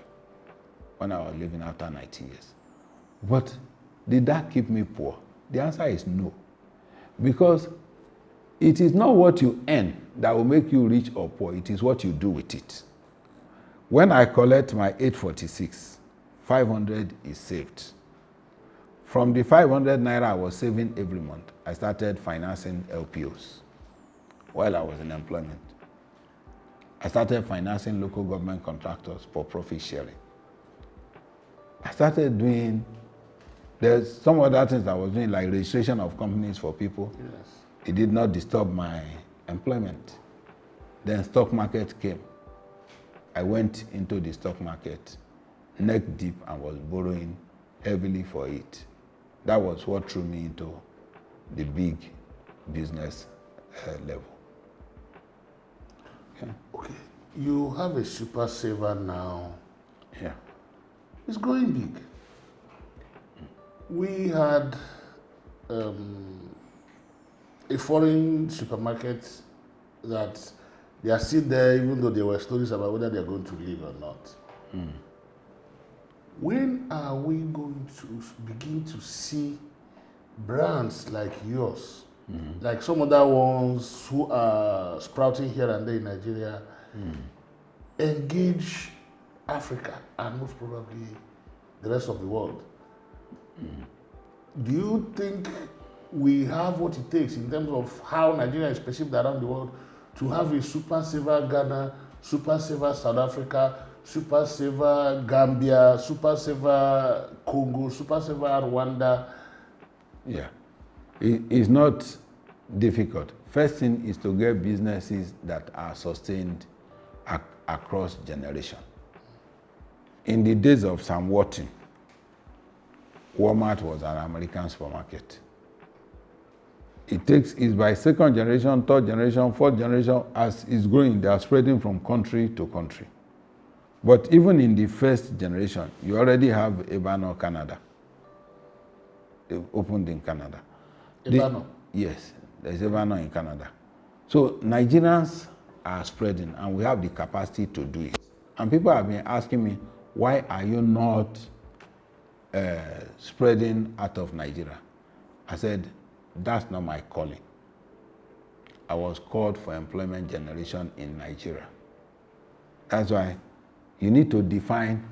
when I was living after 19 years. But did that keep me poor? The answer is no. Because it is not what you earn that will make you rich or poor. It is what you do with it. When I collect my 846, 500 is saved. From the 500 naira I was saving every month, I started financing LPOs while I was in employment. I started financing local government contractors for profit sharing. I started doing, there's some other things I was doing, like registration of companies for people. Yes. It did not disturb my employment. Then stock market came. I went into the stock market neck deep and was borrowing heavily for it. That was what threw me into the big business level. Okay. You have a super saver now. Yeah. It's growing big. We had a foreign supermarket that they are still there, even though there were stories about whether they are going to leave or not. Mm. When are we going to begin to see brands like yours, like some other ones who are sprouting here and there in Nigeria, engage Africa and most probably the rest of the world? Do you think we have what it takes in terms of how Nigeria is perceived around the world to have a super saver Ghana, super saver South Africa, super saver Gambia, super saver Congo, super saver Rwanda? Yeah, it's not difficult. First thing is to get businesses that are sustained across generation. In the days of Sam Walton, Walmart was an American supermarket. It's by second generation, third generation, fourth generation, as it's growing, they are spreading from country to country. But even in the first generation, you already have Ebano, Canada. They opened in Canada. Ebano? Yes, there's ever none in Canada. So Nigerians are spreading, and we have the capacity to do it. And people have been asking me, why are you not spreading out of Nigeria? I said, that's not my calling. I was called for employment generation in Nigeria. That's why you need to define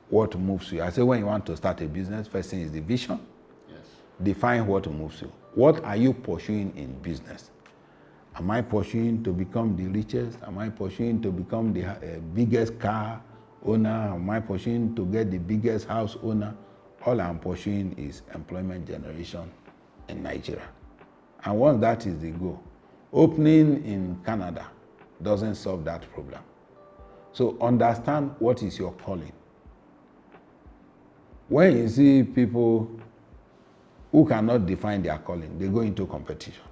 what moves you. I say when you want to start a business, first thing is the vision. Yes. Define what moves you. What are you pursuing in business? Am I pursuing to become the richest? Am I pursuing to become the biggest car owner? Am I pursuing to get the biggest house owner? All I'm pursuing is employment generation in Nigeria. And once that is the goal, opening in Canada doesn't solve that problem. So understand what is your calling. When you see people who cannot define their calling, they go into competition.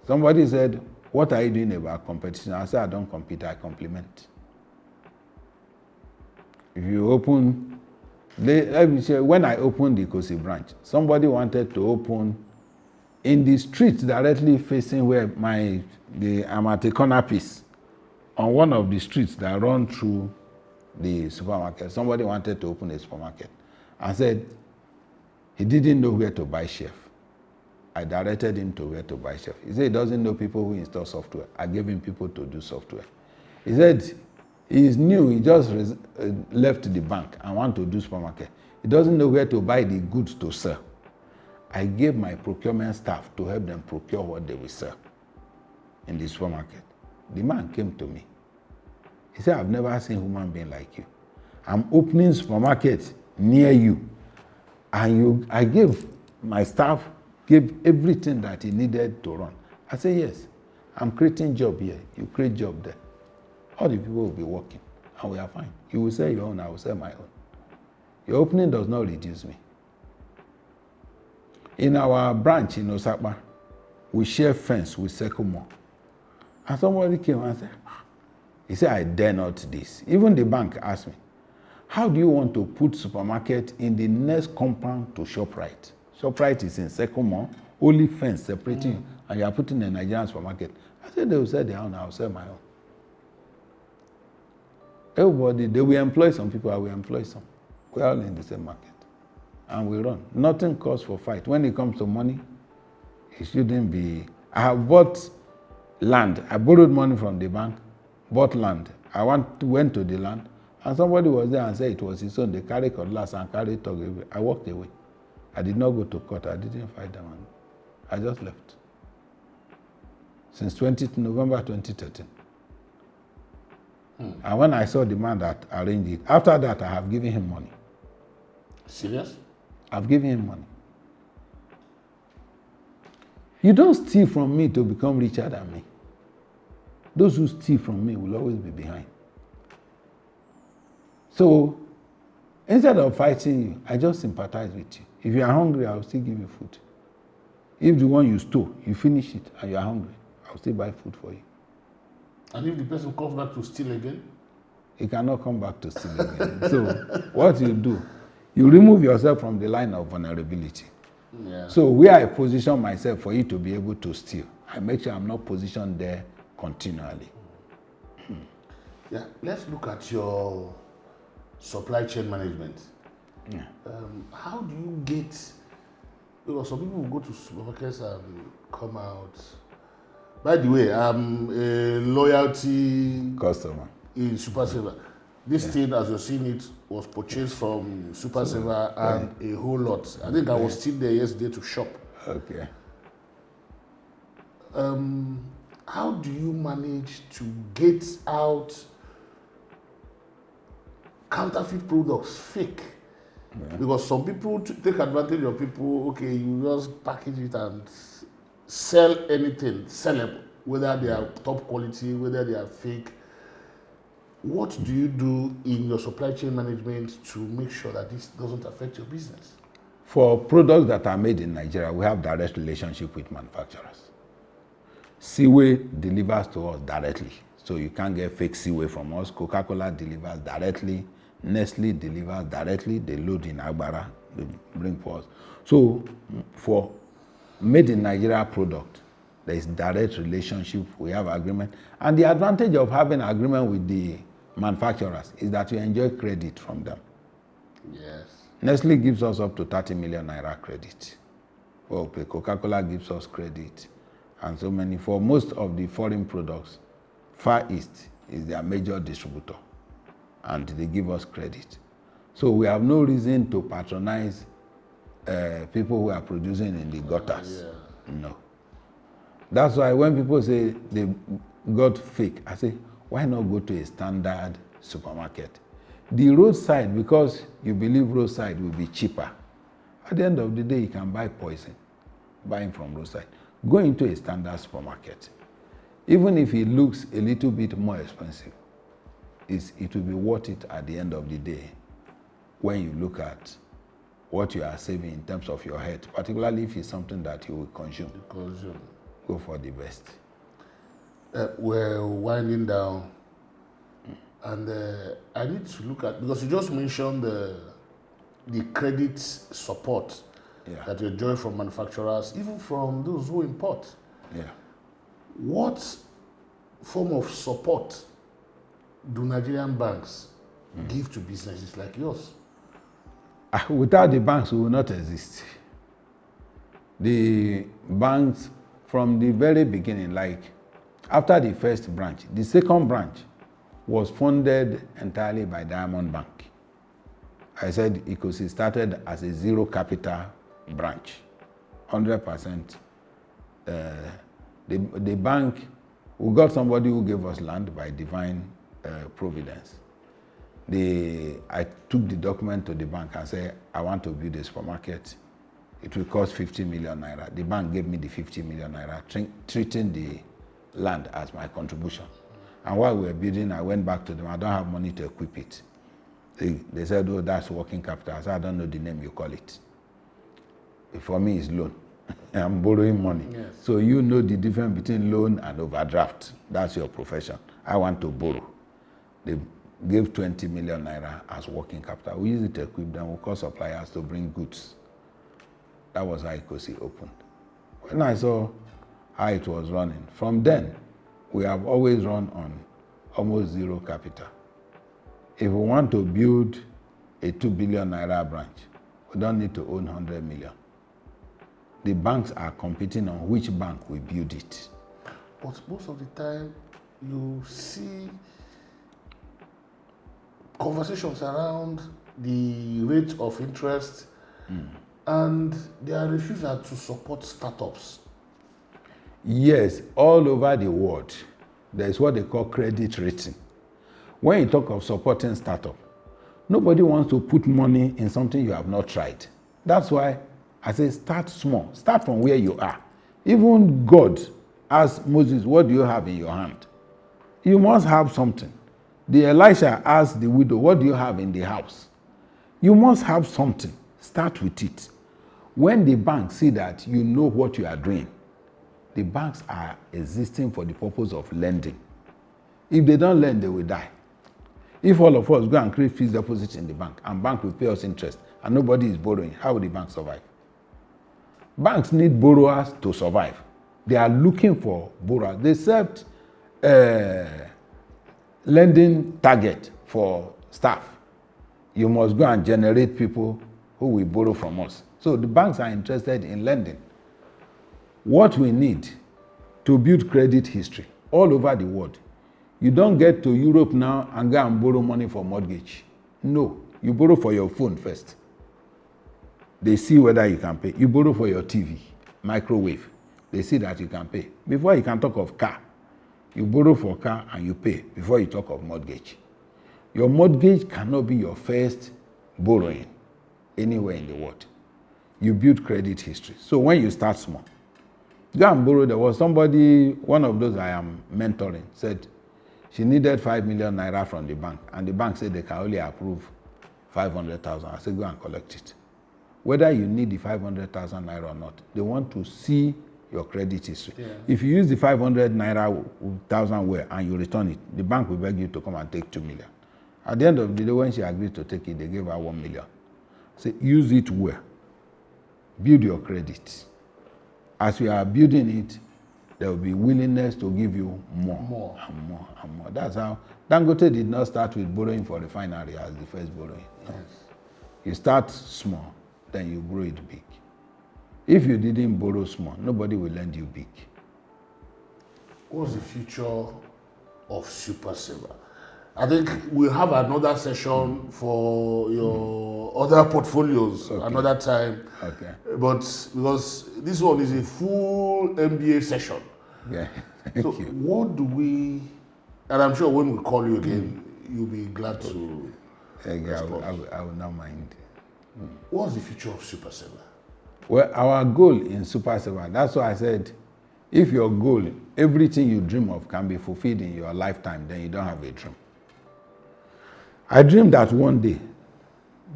Somebody said, what are you doing about competition? I said, I don't compete, I complement. If you open, let me say, when I opened the Kosi branch, somebody wanted to open in the street directly facing where I'm at a corner piece, on one of the streets that run through the supermarket. Somebody wanted to open a supermarket and said he didn't know where to buy chef. I directed him to where to buy chef. He said he doesn't know people who install software. I gave him people to do software. He said he's new, he just left the bank and want to do supermarket. He doesn't know where to buy the goods to sell. I gave my procurement staff to help them procure what they will sell in the supermarket. The man came to me. He said, I've never seen a human being like you. I'm opening supermarket near you. And I gave my staff, gave everything that he needed to run. I said, yes, I'm creating job here. You create job there. All the people will be working and we are fine. You will sell your own, I will sell my own. Your opening does not reduce me. In our branch in Osakpa, we share fence with Secumo. And somebody came and said, he said, I dare not this. Even the bank asked me, how do you want to put supermarket in the next compound to ShopRite? ShopRite is in Secumo, only fence separating, and you are putting a Nigerian supermarket. I said, they will sell their own, I will sell my own. Everybody, they will employ some people, I will employ some. We're all in the same market. And we run. Nothing calls for fight. When it comes to money, it shouldn't be. I have bought land. I borrowed money from the bank, bought land. I went to the land, and somebody was there and said it was his own. They carried cutlass and carried talk away. I walked away. I did not go to court. I didn't fight them. I just left. Since November 2013. And when I saw the man that arranged it, after that I have given him money. Serious? I've given him money. You don't steal from me to become richer than me. Those who steal from me will always be behind. So, instead of fighting you, I just sympathize with you. If you are hungry, I will still give you food. If the one you stole, you finish it and you are hungry, I will still buy food for you. And if the person comes back to steal again? He cannot come back to steal again. So, what you do, you remove yourself from the line of vulnerability. Yeah. So where I position myself for you to be able to steal, I make sure I'm not positioned there continually. Yeah, let's look at your supply chain management. Yeah. How do you get, because some people will go to supermarkets and come out. By the way, I'm a loyalty Customer. in Supersaver. This thing, as you're seeing it, was purchased from Supersaver and a whole lot. I think I was still there yesterday to shop. Okay. How do you manage to get out counterfeit products, fake? Yeah. Because some people take advantage of people, okay, you just package it and sell anything, sellable, whether they are top quality, whether they are fake. What do you do in your supply chain management to make sure that this doesn't affect your business? For products that are made in Nigeria, we have direct relationship with manufacturers. Seaway delivers to us directly. So you can't get fake Seaway from us. Coca-Cola delivers directly. Nestle delivers directly. They load in Agbara, they bring for us. So for made in Nigeria product, there is direct relationship, we have agreement. And the advantage of having agreement with the manufacturers is that you enjoy credit from them. Yes. Nestle gives us up to 30 million naira credit. Well, Coca-Cola gives us credit. And so many. For most of the foreign products, Far East is their major distributor. And they give us credit. So we have no reason to patronize people who are producing in the gutters. No. That's why when people say they got fake, I say, why not go to a standard supermarket? The roadside, because you believe roadside will be cheaper. At the end of the day, you can buy poison, buying from roadside. Go into a standard supermarket. Even if it looks a little bit more expensive, it will be worth it at the end of the day when you look at what you are saving in terms of your health, particularly if it's something that you will consume. Go for the best. We're winding down, and I need to look at, because you just mentioned the credit support that you enjoy from manufacturers, even from those who import. Yeah. What form of support do Nigerian banks give to businesses like yours? Without the banks, we will not exist. The banks, from the very beginning, like after the first branch, the second branch was funded entirely by Diamond Bank. I said because it started as a zero capital branch, 100%. The bank, we got somebody who gave us land by divine providence. I took the document to the bank and said, I want to build a supermarket. It will cost 50 million naira. The bank gave me the 50 million naira, treating the land as my contribution. And while we were building, I went back to them. I don't have money to equip it. They said, oh, that's working capital. I said, I don't know the name you call it. For me, it's loan. I'm borrowing money. Yes. So you know the difference between loan and overdraft. That's your profession. I want to borrow. They gave 20 million naira as working capital. We use it to equip them. We call suppliers to bring goods. That was how Ikosi opened. When I saw how it was running, from then, we have always run on almost zero capital. If we want to build a 2 billion naira branch, we don't need to own 100 million. The banks are competing on which bank will build it. But most of the time, you see conversations around the rate of interest and their refusal to support startups. Yes, all over the world, there is what they call credit rating. When you talk of supporting startup, nobody wants to put money in something you have not tried. That's why I say start small. Start from where you are. Even God asked Moses, what do you have in your hand? You must have something. The Elisha asked the widow, what do you have in the house? You must have something. Start with it. When the banks see that you know what you are doing, the banks are existing for the purpose of lending. If they don't lend, they will die. If all of us go and create fixed deposits in the bank, and bank will pay us interest, and nobody is borrowing, how will the bank survive? Banks need borrowers to survive. They are looking for borrowers. They set lending target for staff. You must go and generate people who will borrow from us. So the banks are interested in lending. What we need to build credit history all over the world. You don't get to Europe now and go and borrow money for mortgage. No, you borrow for your phone first. They see whether you can pay. You borrow for your TV, microwave. They see that you can pay. Before you can talk of car, you borrow for car and you pay before you talk of mortgage. Your mortgage cannot be your first borrowing anywhere in the world. You build credit history. So when you start small, go and borrow. There was somebody, one of those I am mentoring, said she needed 5 million naira from the bank, and the bank said they can only approve 500,000. I said, go and collect it. Whether you need the 500,000 naira or not, they want to see your credit history. Yeah. If you use the 500,000 naira well and you return it, the bank will beg you to come and take 2 million. At the end of the day, when she agreed to take it, they gave her 1 million. Say, use it well. Build your credit. as we are building it, there will be willingness to give you more and more and more. That's how Dangote did not start with borrowing for refinery as the first borrowing. No. Yes. You start small, then you grow it big. If you didn't borrow small, nobody will lend you big. What's the future of Supersaver? I think we'll have another session for your other portfolios another time. Okay. But because this one is a full MBA session. Yeah. Thank you. What do we, and I'm sure when we call you again, you'll be glad to. I will not mind. What's the future of Supersaver? Well, our goal in Supersaver, that's why I said, if your goal, everything you dream of can be fulfilled in your lifetime, then you don't have a dream. I dreamed that one day,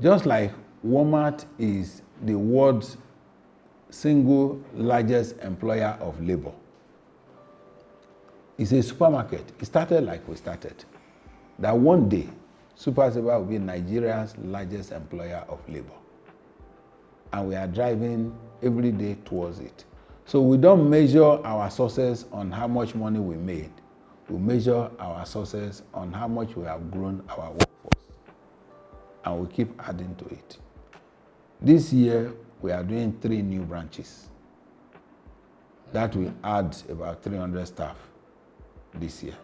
just like Walmart is the world's single largest employer of labor. It's a supermarket. It started like we started. That one day, Supersaver will be Nigeria's largest employer of labor. And we are driving every day towards it. So we don't measure our success on how much money we made. We measure our success on how much we have grown our workforce. And we keep adding to it. This year, we are doing 3 new branches. That will add about 300 staff this year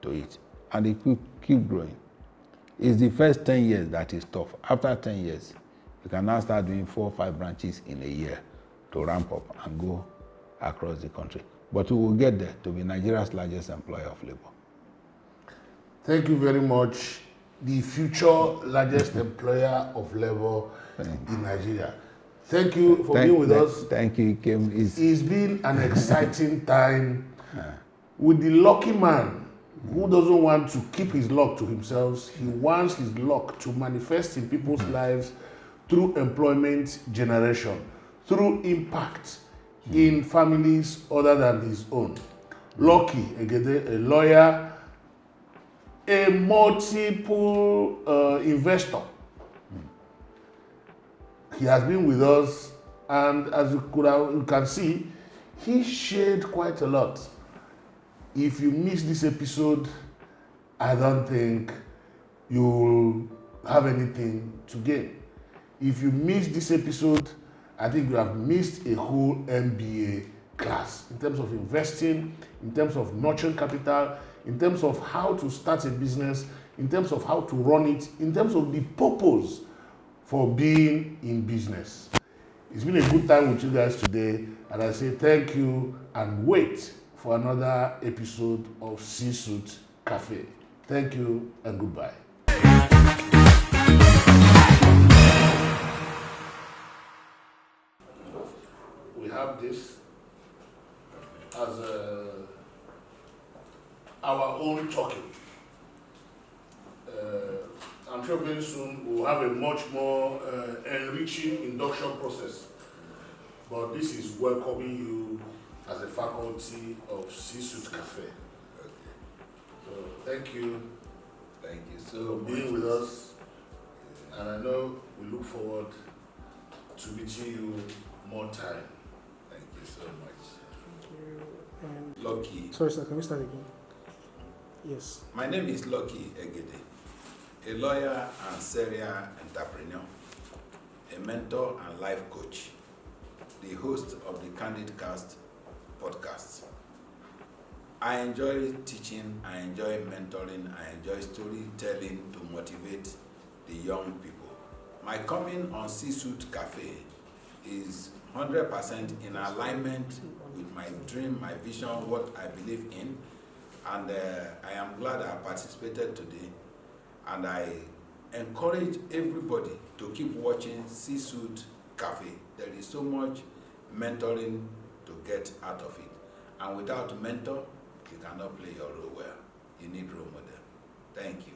to it. And it will keep growing. It's the first 10 years that is tough. After 10 years, you can now start doing 4 or 5 branches in a year to ramp up and go across the country. But we will get there to be Nigeria's largest employer of labor. Thank you very much. The future largest employer of labor in Nigeria. Thank you for being with us. Thank you, Kim. It's been an exciting time with the lucky man who doesn't want to keep his luck to himself. He wants his luck to manifest in people's lives through employment generation, through impact in families other than his own. Lucky Egede, a lawyer, a multiple investor. He has been with us, and as you can see, he shared quite a lot. If you miss this episode, I don't think you'll have anything to gain. If you miss this episode, I think you have missed a whole MBA class in terms of investing, in terms of nurturing capital, in terms of how to start a business, in terms of how to run it, in terms of the purpose for being in business. It's been a good time with you guys today, and I say thank you and wait for another episode of C-Suite Cafe. Thank you and goodbye. We have this as our own token. I'm sure very soon we'll have a much more enriching induction process. But this is welcoming you as a faculty of C-Suite Cafe. So thank you. Thank you for so being with us. And I know we look forward to meeting you more time. Thank you so much. Thank you. Lucky. Sorry, sir, can we start again? Yes. My name is Lucky Egede, a lawyer and serial entrepreneur, a mentor and life coach, the host of the Candid Cast podcast. I enjoy teaching, I enjoy mentoring, I enjoy storytelling to motivate the young people. My coming on C-Suite Cafe is 100% in alignment with my dream, my vision, what I believe in, and I am glad I participated today, and I encourage everybody to keep watching C-Suite Cafe. There is so much mentoring to get out of it, and without a mentor, you cannot play your role well. You need role model. Thank you.